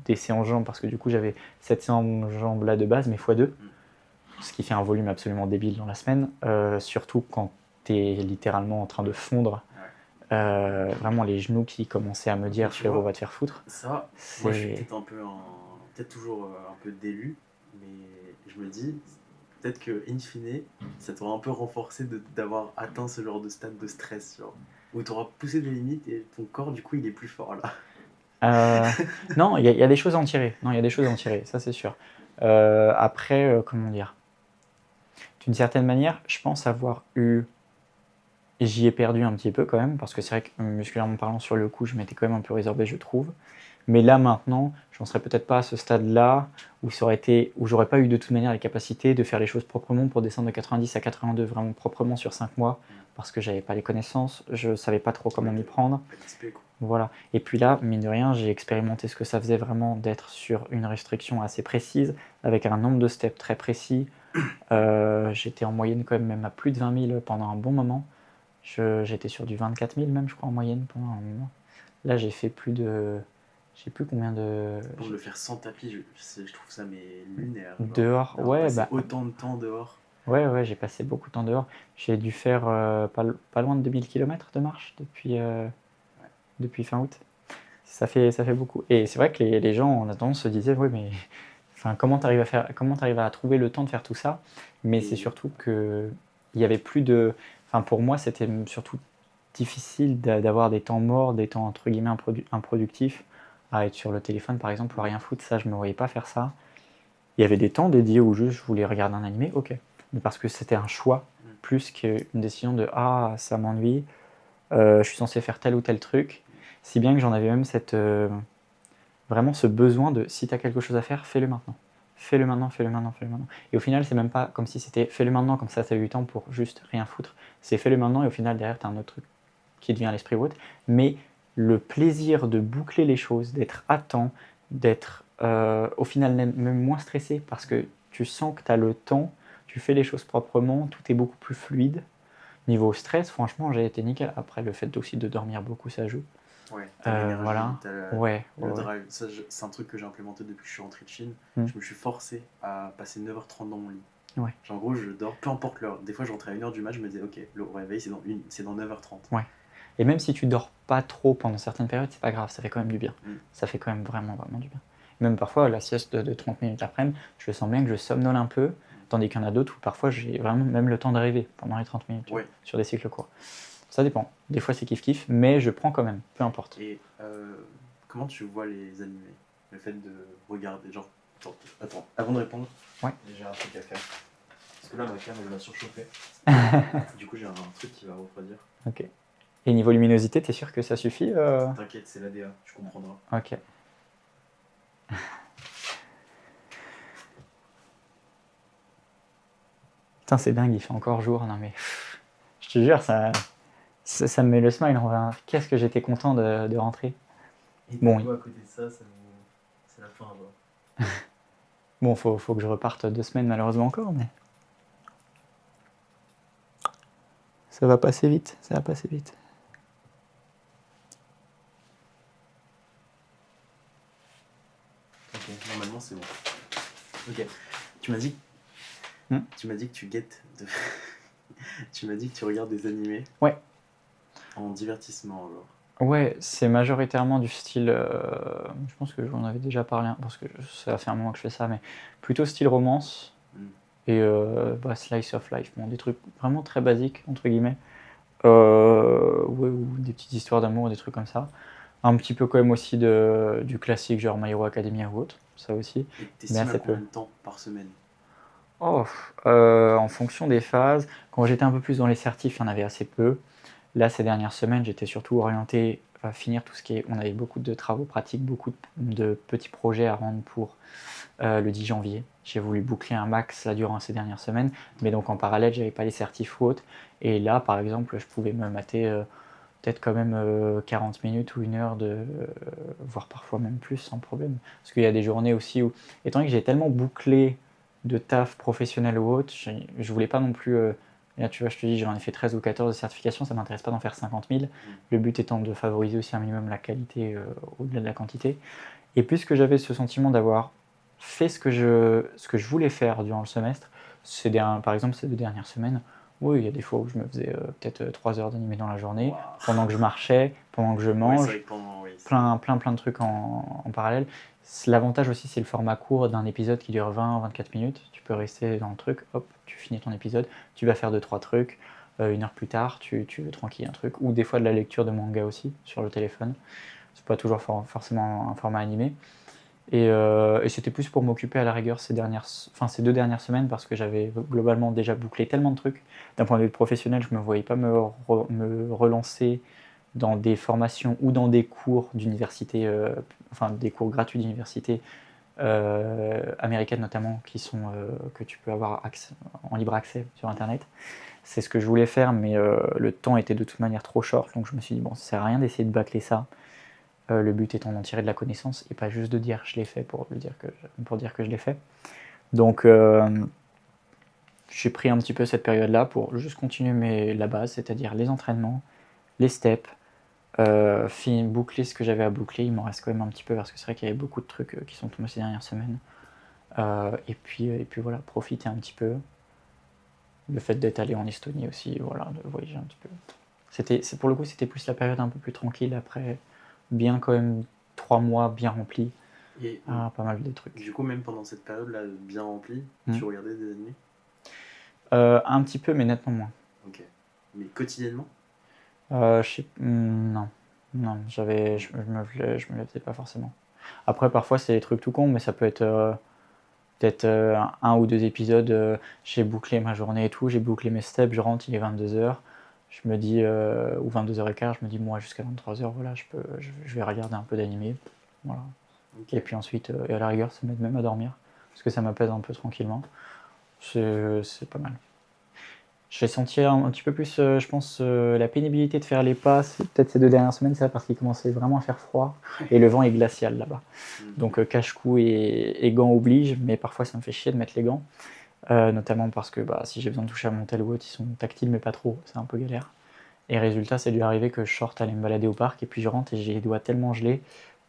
des séances jambes, parce que du coup, j'avais 7 séances jambes là de base, mais x2, ce qui fait un volume absolument débile dans la semaine, surtout quand tu es littéralement en train de fondre. Vraiment, les genoux qui commençaient à me dire, frérot, va te faire foutre. Ça, moi je suis peut-être peut-être toujours un peu d'élu, mais je me dis, peut-être que in fine, ça t'aura un peu renforcé d'avoir atteint ce genre de stade de stress, genre, où t'auras poussé des limites et ton corps du coup il est plus fort là. Non, il y a des choses à en tirer. Non, il y a des choses à en tirer, ça c'est sûr. Après, comment dire, d'une certaine manière, je pense avoir eu. J'y ai perdu un petit peu quand même, parce que c'est vrai que musculairement parlant, sur le coup, je m'étais quand même un peu résorbé, je trouve. Mais là maintenant, j'en serais peut-être pas à ce stade-là où j'aurais pas eu de toute manière les capacités de faire les choses proprement pour descendre de 90 à 82 vraiment proprement sur 5 mois, parce que j'avais pas les connaissances, je savais pas trop comment m'y prendre. Voilà. Et puis là, mine de rien, j'ai expérimenté ce que ça faisait vraiment d'être sur une restriction assez précise, avec un nombre de steps très précis. J'étais en moyenne quand même à plus de 20 000 pendant un bon moment. J'étais sur du 24 000 même, je crois, en moyenne pendant un moment. Là, j'ai fait plus de. Je sais plus combien de. Pour le faire sans tapis, je trouve ça mais lunaire. Dehors, ouais, passer bah. autant de temps dehors. Ouais, j'ai passé beaucoup de temps dehors. J'ai dû faire pas loin de 2000 km de marche depuis fin août. Ça fait beaucoup. Et c'est vrai que les gens en attendant se disaient, oui, mais Enfin, comment t'arrives à trouver le temps de faire tout ça? Mais c'est surtout que il y avait plus de. Enfin, pour moi, c'était surtout difficile d'avoir des temps morts, des temps entre guillemets improductifs, à être sur le téléphone par exemple ou à rien foutre. Ça, je me voyais pas faire ça. Il y avait des temps dédiés où juste je voulais regarder un animé, ok. Mais parce que c'était un choix plus qu'une décision de ah, ça m'ennuie, je suis censé faire tel ou tel truc. Si bien que j'en avais même vraiment ce besoin de si tu as quelque chose à faire, fais-le maintenant. Fais-le maintenant, fais-le maintenant, fais-le maintenant. Et au final, c'est même pas comme si c'était fais-le maintenant, comme ça tu as eu le temps pour juste rien foutre. C'est fais-le maintenant et au final, derrière, tu as un autre truc qui devient l'esprit haute. Mais le plaisir de boucler les choses, d'être à temps, d'être au final même moins stressé parce que tu sens que tu as le temps, tu fais les choses proprement, tout est beaucoup plus fluide. Niveau stress, franchement, j'ai été nickel. Après, le fait aussi de dormir beaucoup, ça joue. Ouais, t'as l'énergie, Voilà. ouais, Ouais. le drive. Ça, c'est un truc que j'ai implémenté depuis que je suis rentré de Chine. Je me suis forcé à passer 9h30 dans mon lit. Ouais. Genre, en gros, je dors, peu importe l'heure. Des fois, je rentrais à 1h du mat, je me disais, ok, le réveil, c'est dans 9h30. Ouais. Et même si tu dors pas trop pendant certaines périodes, c'est pas grave, ça fait quand même du bien. Ça fait quand même vraiment, vraiment du bien. Même parfois, la sieste de 30 minutes l'après-midi, je sens bien que je somnole un peu, tandis qu'il y en a d'autres où parfois j'ai vraiment même le temps de rêver pendant les 30 minutes sur des cycles courts. Ça dépend. Des fois, c'est kiff-kiff, mais je prends quand même, peu importe. Et comment tu vois les animés? Le fait de regarder, genre, attends, avant de répondre, j'ai un truc à faire. Parce que là, ma cam, elle va surchauffer. Du coup, j'ai un truc qui va refroidir. Ok. Et niveau luminosité, t'es sûr que ça suffit T'inquiète, c'est l'ADA, tu comprendras. Ok. Putain, c'est dingue, il fait encore jour. Non mais, je te jure, ça me met le smile en vrai. Qu'est-ce que j'étais content de rentrer. Et bon, à côté de ça, c'est la fin, genre. Bon, faut que je reparte 2 semaines malheureusement encore, mais ça va passer vite, ça va passer vite. Ok, normalement c'est bon. Ok, tu m'as dit que tu guettes tu m'as dit que tu regardes des animés. Ouais. En divertissement, alors. Ouais, c'est majoritairement du style. Je pense que j'en avais déjà parlé, parce que ça fait un moment que je fais ça, mais plutôt style romance et slice of life. Bon, des trucs vraiment très basiques, entre guillemets. Ouais, ou des petites histoires d'amour, des trucs comme ça. Un petit peu quand même aussi du classique, genre My Hero Academia ou autre, ça aussi. Et t'estimes à combien de temps par semaine? En fonction des phases. Quand j'étais un peu plus dans les certifs, il y en avait assez peu. Là, ces dernières semaines, j'étais surtout orienté à finir tout ce qui est. On avait beaucoup de travaux pratiques, beaucoup de petits projets à rendre pour le 10 janvier. J'ai voulu boucler un max là durant ces dernières semaines, mais donc en parallèle, j'avais pas les certifs ou autres. Et là, par exemple, je pouvais me mater peut-être quand même 40 minutes ou 1 heure, voire parfois même plus, sans problème. Parce qu'il y a des journées aussi où, étant donné que j'ai tellement bouclé de taf professionnel ou autre, je voulais pas non plus. Là, tu vois, je te dis, j'en ai fait 13 ou 14 de certifications, ça m'intéresse pas d'en faire 50 000. Le but étant de favoriser aussi un minimum la qualité au-delà de la quantité. Et puisque j'avais ce sentiment d'avoir fait ce que je voulais faire durant le semestre, par exemple ces 2 dernières semaines, oui, il y a des fois où je me faisais peut-être 3 heures d'animé dans la journée, pendant que je marchais, pendant que je mange, plein de trucs en parallèle. L'avantage aussi, c'est le format court d'un épisode qui dure 20-24 minutes. Tu peux rester dans le truc, hop, tu finis ton épisode, tu vas faire 2-3 trucs, 1 heure plus tard, tu veux tranquille un truc, ou des fois de la lecture de manga aussi sur le téléphone. C'est pas toujours forcément un format animé. Et c'était plus pour m'occuper à la rigueur ces 2 dernières semaines, parce que j'avais globalement déjà bouclé tellement de trucs. D'un point de vue professionnel, je ne me voyais pas me relancer dans des formations ou dans des cours d'université, des cours gratuits d'université américaines notamment, que tu peux avoir en libre accès sur Internet. C'est ce que je voulais faire, mais le temps était de toute manière trop short, donc je me suis dit, bon, ça sert à rien d'essayer de bâcler ça. Le but étant d'en tirer de la connaissance et pas juste de dire je l'ai fait pour dire que je l'ai fait. Donc j'ai pris un petit peu cette période-là pour juste continuer la base, c'est-à-dire les entraînements, les steps, boucler ce que j'avais à boucler. Il m'en reste quand même un petit peu parce que c'est vrai qu'il y avait beaucoup de trucs qui sont tombés ces dernières semaines. Et puis voilà, profiter un petit peu. Le fait d'être allé en Estonie aussi, voilà, de voyager un petit peu. Pour le coup, c'était plus la période un peu plus tranquille après. Bien quand même 3 mois bien remplis. Et à pas mal de trucs. du coup, même pendant cette période-là bien remplie, tu regardais des animés? Un petit peu, mais nettement moins. Ok. Mais quotidiennement? Non. Non, je me le faisais pas forcément. Après, parfois, c'est des trucs tout cons, mais ça peut être peut-être un ou deux épisodes. J'ai bouclé ma journée et tout, j'ai bouclé mes steps, je rentre, il est 22h. Je me dis, ou 22h15, je me dis, moi, jusqu'à 23h, voilà, je vais regarder un peu d'animé. Voilà. Ok. Et puis ensuite, et à la rigueur, ça m'aide même à dormir, parce que ça m'apaise un peu tranquillement. C'est pas mal. J'ai senti un petit peu plus, je pense, la pénibilité de faire les pas, peut-être ces 2 dernières semaines, c'est ça, parce qu'il commençait vraiment à faire froid, et le vent est glacial là-bas. Donc cache-cou et gants oblige, mais parfois ça me fait chier de mettre les gants, notamment parce que si j'ai besoin de toucher à mon tel ou autre, ils sont tactiles, mais pas trop, c'est un peu galère. Et résultat, c'est dû arriver que je sorte aller me balader au parc, et puis je rentre et j'ai les doigts tellement gelés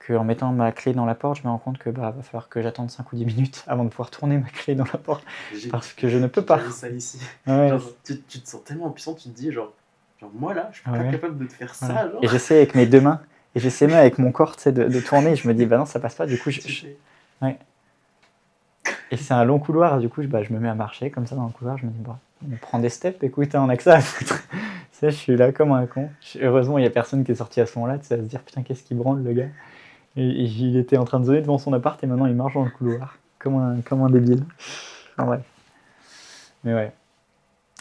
qu'en mettant ma clé dans la porte, je me rends compte que va falloir que j'attende 5 ou 10 minutes avant de pouvoir tourner ma clé dans la porte, parce que je ne peux J'ai pas. déjà vu ça ici. Ouais, Genre, tu te sens tellement puissant, tu te dis, genre moi là, je suis pas ouais. capable de te faire Voilà. ça, genre. Et j'essaie avec mes 2 mains, et j'essaie même avec mon corps, tu sais, de tourner, et je me dis, bah non, ça passe pas, du coup, Tu fais- ouais. Et c'est un long couloir, du coup, je me mets à marcher comme ça dans le couloir, je me dis, bon, on prend des steps, écoute, on a que ça à foutre. Tu sais, je suis là comme un con. Heureusement, il y a personne qui est sorti à ce moment-là, tu sais, à se dire, putain, qu'est-ce qu'il branle, le gars. Et il était en train de zoner devant son appart, et maintenant, il marche dans le couloir, comme un débile. Enfin, bref. Mais ouais.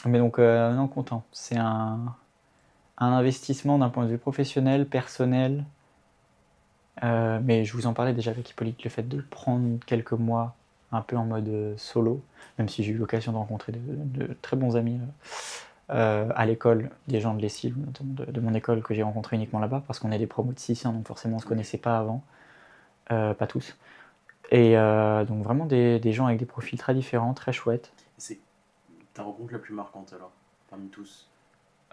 Mais donc, non, content. C'est un investissement d'un point de vue professionnel, personnel. Mais je vous en parlais déjà avec Hippolyte, le fait de prendre quelques mois un peu en mode solo, même si j'ai eu l'occasion de rencontrer de très bons amis à l'école, des gens de l'ESIL, notamment de mon école que j'ai rencontré uniquement là-bas, parce qu'on est des promos de 6, donc forcément on ne se connaissait pas avant, pas tous. Et donc vraiment des gens avec des profils très différents, très chouettes. C'est ta rencontre la plus marquante alors, parmi tous?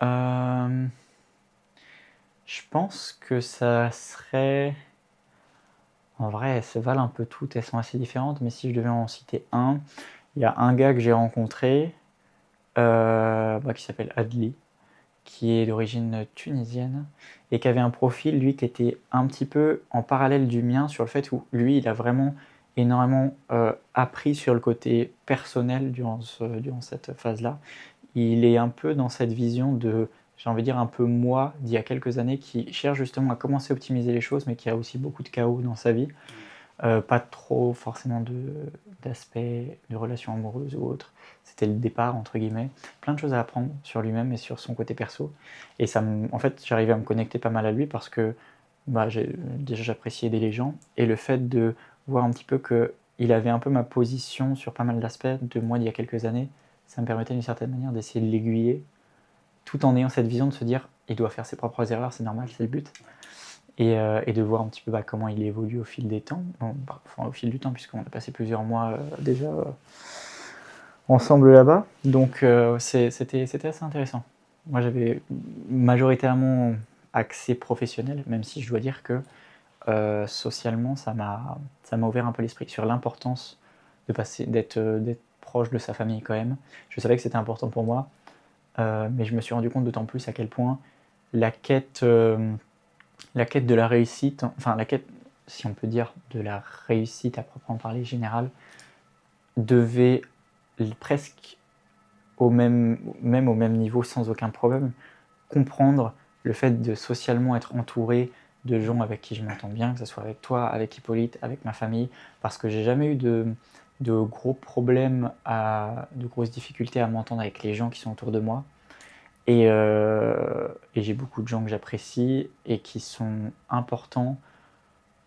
Euh, je pense que ça serait... En vrai, elles se valent un peu toutes, elles sont assez différentes, mais si je devais en citer un, il y a un gars que j'ai rencontré qui s'appelle Adli, qui est d'origine tunisienne et qui avait un profil, lui, qui était un petit peu en parallèle du mien sur le fait où lui, il a vraiment énormément appris sur le côté personnel durant cette phase-là. Il est un peu dans cette vision de, j'ai envie de dire, un peu moi d'il y a quelques années qui cherche justement à commencer à optimiser les choses, mais qui a aussi beaucoup de chaos dans sa vie. Pas trop forcément d'aspects de relations amoureuses ou autres. C'était le départ, entre guillemets. Plein de choses à apprendre sur lui-même et sur son côté perso. Et en fait, j'arrivais à me connecter pas mal à lui parce que déjà j'appréciais aider les gens. Et le fait de voir un petit peu qu'il avait un peu ma position sur pas mal d'aspects de moi d'il y a quelques années, ça me permettait d'une certaine manière d'essayer de l'aiguiller, tout en ayant cette vision de se dire, il doit faire ses propres erreurs, c'est normal, c'est le but. Et de voir un petit peu comment il évolue au fil des temps, au fil du temps, puisqu'on a passé plusieurs mois déjà ensemble là-bas. Donc c'était assez intéressant. Moi j'avais majoritairement accès professionnel, même si je dois dire que socialement ça m'a ouvert un peu l'esprit sur l'importance d'être proche de sa famille quand même. Je savais que c'était important pour moi, mais je me suis rendu compte d'autant plus à quel point la quête de la réussite, enfin la quête, si on peut dire, de la réussite à proprement parler générale, devait presque même au même niveau, sans aucun problème, comprendre le fait de socialement être entouré de gens avec qui je m'entends bien, que ce soit avec toi, avec Hippolyte, avec ma famille, parce que j'ai jamais eu de gros problèmes, de grosses difficultés à m'entendre avec les gens qui sont autour de moi. Et j'ai beaucoup de gens que j'apprécie et qui sont importants,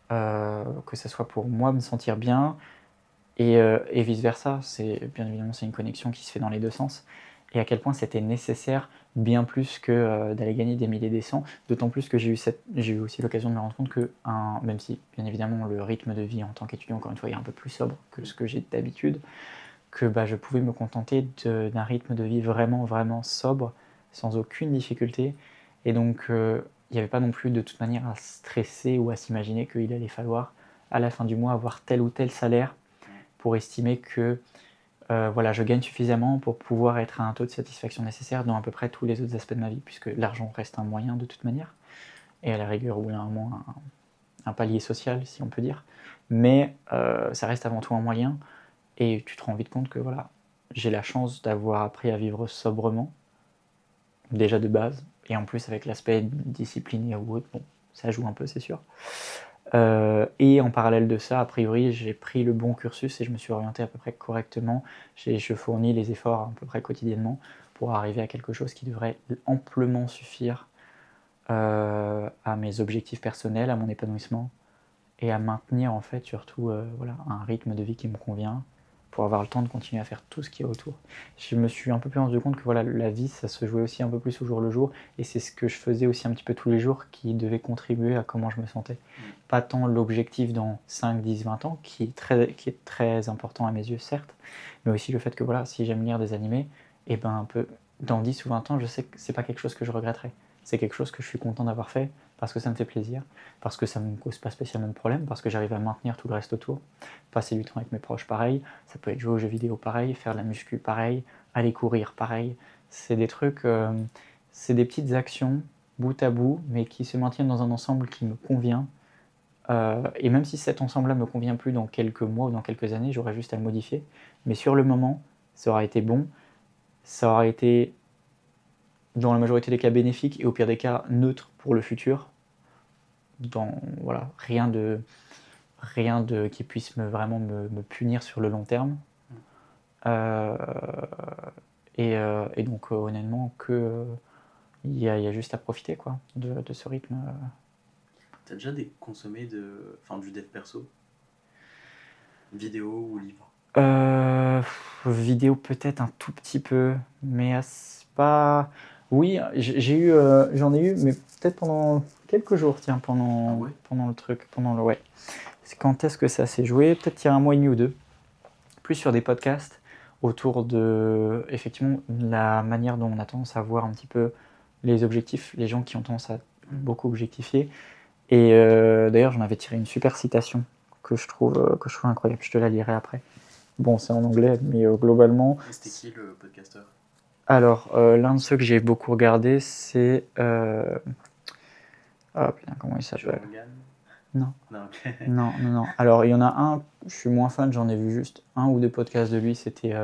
que ce soit pour moi me sentir bien et vice-versa. Bien évidemment, c'est une connexion qui se fait dans les deux sens. Et à quel point c'était nécessaire, bien plus que d'aller gagner des milliers et des cents. D'autant plus que j'ai eu aussi l'occasion de me rendre compte que, même si bien évidemment le rythme de vie en tant qu'étudiant, encore une fois, est un peu plus sobre que ce que j'ai d'habitude, que je pouvais me contenter d'un rythme de vie vraiment, vraiment sobre, sans aucune difficulté. Et donc, il n'y avait pas non plus de toute manière à stresser ou à s'imaginer qu'il allait falloir, à la fin du mois, avoir tel ou tel salaire pour estimer que je gagne suffisamment pour pouvoir être à un taux de satisfaction nécessaire dans à peu près tous les autres aspects de ma vie, puisque l'argent reste un moyen de toute manière. Et à la rigueur, au bout d'un moment, un palier social, si on peut dire, mais ça reste avant tout un moyen, et tu te rends vite compte que voilà, j'ai la chance d'avoir appris à vivre sobrement, déjà de base, et en plus avec l'aspect discipliné ou autre, bon, ça joue un peu, c'est sûr. Et en parallèle de ça, a priori, j'ai pris le bon cursus et je me suis orienté à peu près correctement. Je fournis les efforts à peu près quotidiennement pour arriver à quelque chose qui devrait amplement suffire à mes objectifs personnels, à mon épanouissement et à maintenir en fait surtout voilà, un rythme de vie qui me convient pour avoir le temps de continuer à faire tout ce qui est autour. Je me suis un peu plus rendu compte que voilà, la vie, ça se jouait aussi un peu plus au jour le jour, et c'est ce que je faisais aussi un petit peu tous les jours qui devait contribuer à comment je me sentais. Pas tant l'objectif dans 5, 10, 20 ans, qui est très important à mes yeux, certes, mais aussi le fait que voilà, si j'aime lire des animés, et ben un peu dans 10 ou 20 ans, je sais que c'est pas quelque chose que je regretterai. C'est quelque chose que je suis content d'avoir fait, parce que ça me fait plaisir, parce que ça ne me cause pas spécialement de problème, parce que j'arrive à maintenir tout le reste autour. Passer du temps avec mes proches, pareil. Ça peut être jouer aux jeux vidéo, pareil. Faire de la muscu, pareil. Aller courir, pareil. C'est des trucs, c'est des petites actions, bout à bout, mais qui se maintiennent dans un ensemble qui me convient. Et même si cet ensemble-là me convient plus dans quelques mois ou dans quelques années, j'aurai juste à le modifier. Mais sur le moment, ça aura été bon. Ça aura été, dans la majorité des cas, bénéfique et au pire des cas, neutre pour le futur. Voilà, rien de qui puisse vraiment me punir sur le long terme. Euh, et donc honnêtement il y a juste à profiter quoi, de ce rythme. T'as déjà consommé du dev perso? Vidéo ou livre? Vidéo peut-être un tout petit peu, mais c'est pas. Oui, j'en ai eu, mais peut-être pendant quelques jours, tiens, pendant le truc, ouais. Quand est-ce que ça s'est joué? Peut-être il y a un mois et demi ou deux. Plus sur des podcasts autour de, effectivement, la manière dont on a tendance à voir un petit peu les objectifs, les gens qui ont tendance à beaucoup objectifier. Et d'ailleurs, j'en avais tiré une super citation que je trouve incroyable. Je te la lirai après. Bon, c'est en anglais, mais globalement. C'était qui le podcasteur? Alors, l'un de ceux que j'ai beaucoup regardé, c'est. Ah putain, comment il s'appelle? Non. Non, ok. Non. Alors, il y en a un, je suis moins fan, j'en ai vu juste un ou deux podcasts de lui, c'était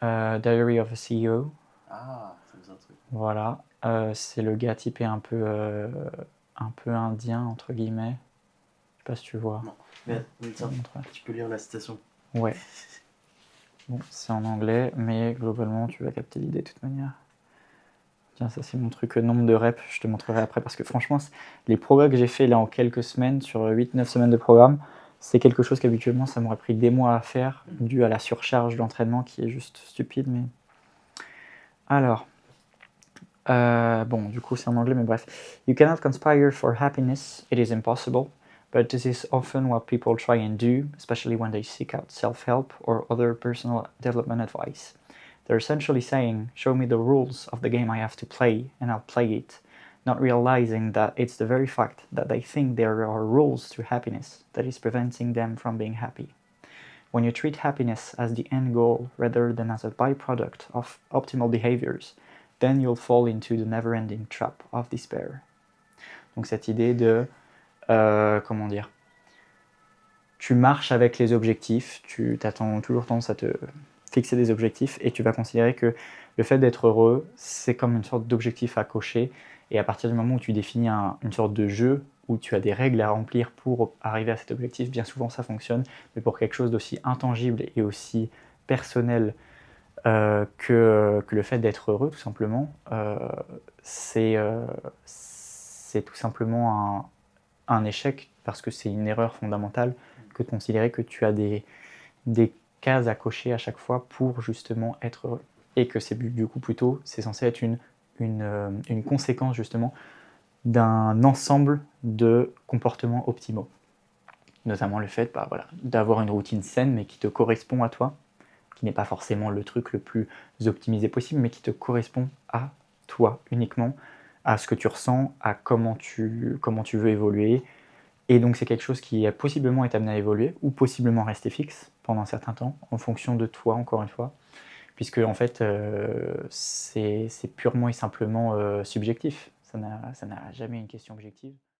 Diary of a CEO. Ah, ça me dit un truc. Voilà. C'est le gars typé un peu indien, entre guillemets. Je sais pas si tu vois. Non, mais tiens, tu peux lire la citation. Ouais. Bon, c'est en anglais, mais globalement, tu vas capter l'idée de toute manière. Tiens, ça c'est mon truc nombre de reps, je te montrerai après, parce que franchement, les progrès que j'ai fait là en quelques semaines, sur 8-9 semaines de programme, c'est quelque chose qu'habituellement ça m'aurait pris des mois à faire, dû à la surcharge d'entraînement qui est juste stupide. Mais alors, bon, du coup c'est en anglais, mais bref. You cannot conspire for happiness, it is impossible, but this is often what people try and do, especially when they seek out self-help or other personal development advice. They're essentially saying, show me the rules of the game I have to play, and I'll play it, not realizing that it's the very fact that they think there are rules to happiness that is preventing them from being happy. When you treat happiness as the end goal rather than as a byproduct of optimal behaviors, then you'll fall into the never-ending trap of despair. Donc cette idée de, comment dire, tu marches avec les objectifs, tu attends toujours tendance à te fixer des objectifs et tu vas considérer que le fait d'être heureux, c'est comme une sorte d'objectif à cocher, et à partir du moment où tu définis une sorte de jeu où tu as des règles à remplir pour arriver à cet objectif, bien souvent ça fonctionne, mais pour quelque chose d'aussi intangible et aussi personnel que le fait d'être heureux, tout simplement, c'est tout simplement un échec, parce que c'est une erreur fondamentale que de considérer que tu as des cases à cocher à chaque fois pour justement être heureux. Et que c'est du coup plutôt, c'est censé être une conséquence justement d'un ensemble de comportements optimaux. Notamment le fait voilà, d'avoir une routine saine mais qui te correspond à toi, qui n'est pas forcément le truc le plus optimisé possible, mais qui te correspond à toi uniquement, à ce que tu ressens, à comment tu veux évoluer. Et donc c'est quelque chose qui possiblement est amené à évoluer, ou possiblement rester fixe pendant un certain temps, en fonction de toi, encore une fois, puisque en fait c'est purement et simplement subjectif, ça n'a jamais une question objective.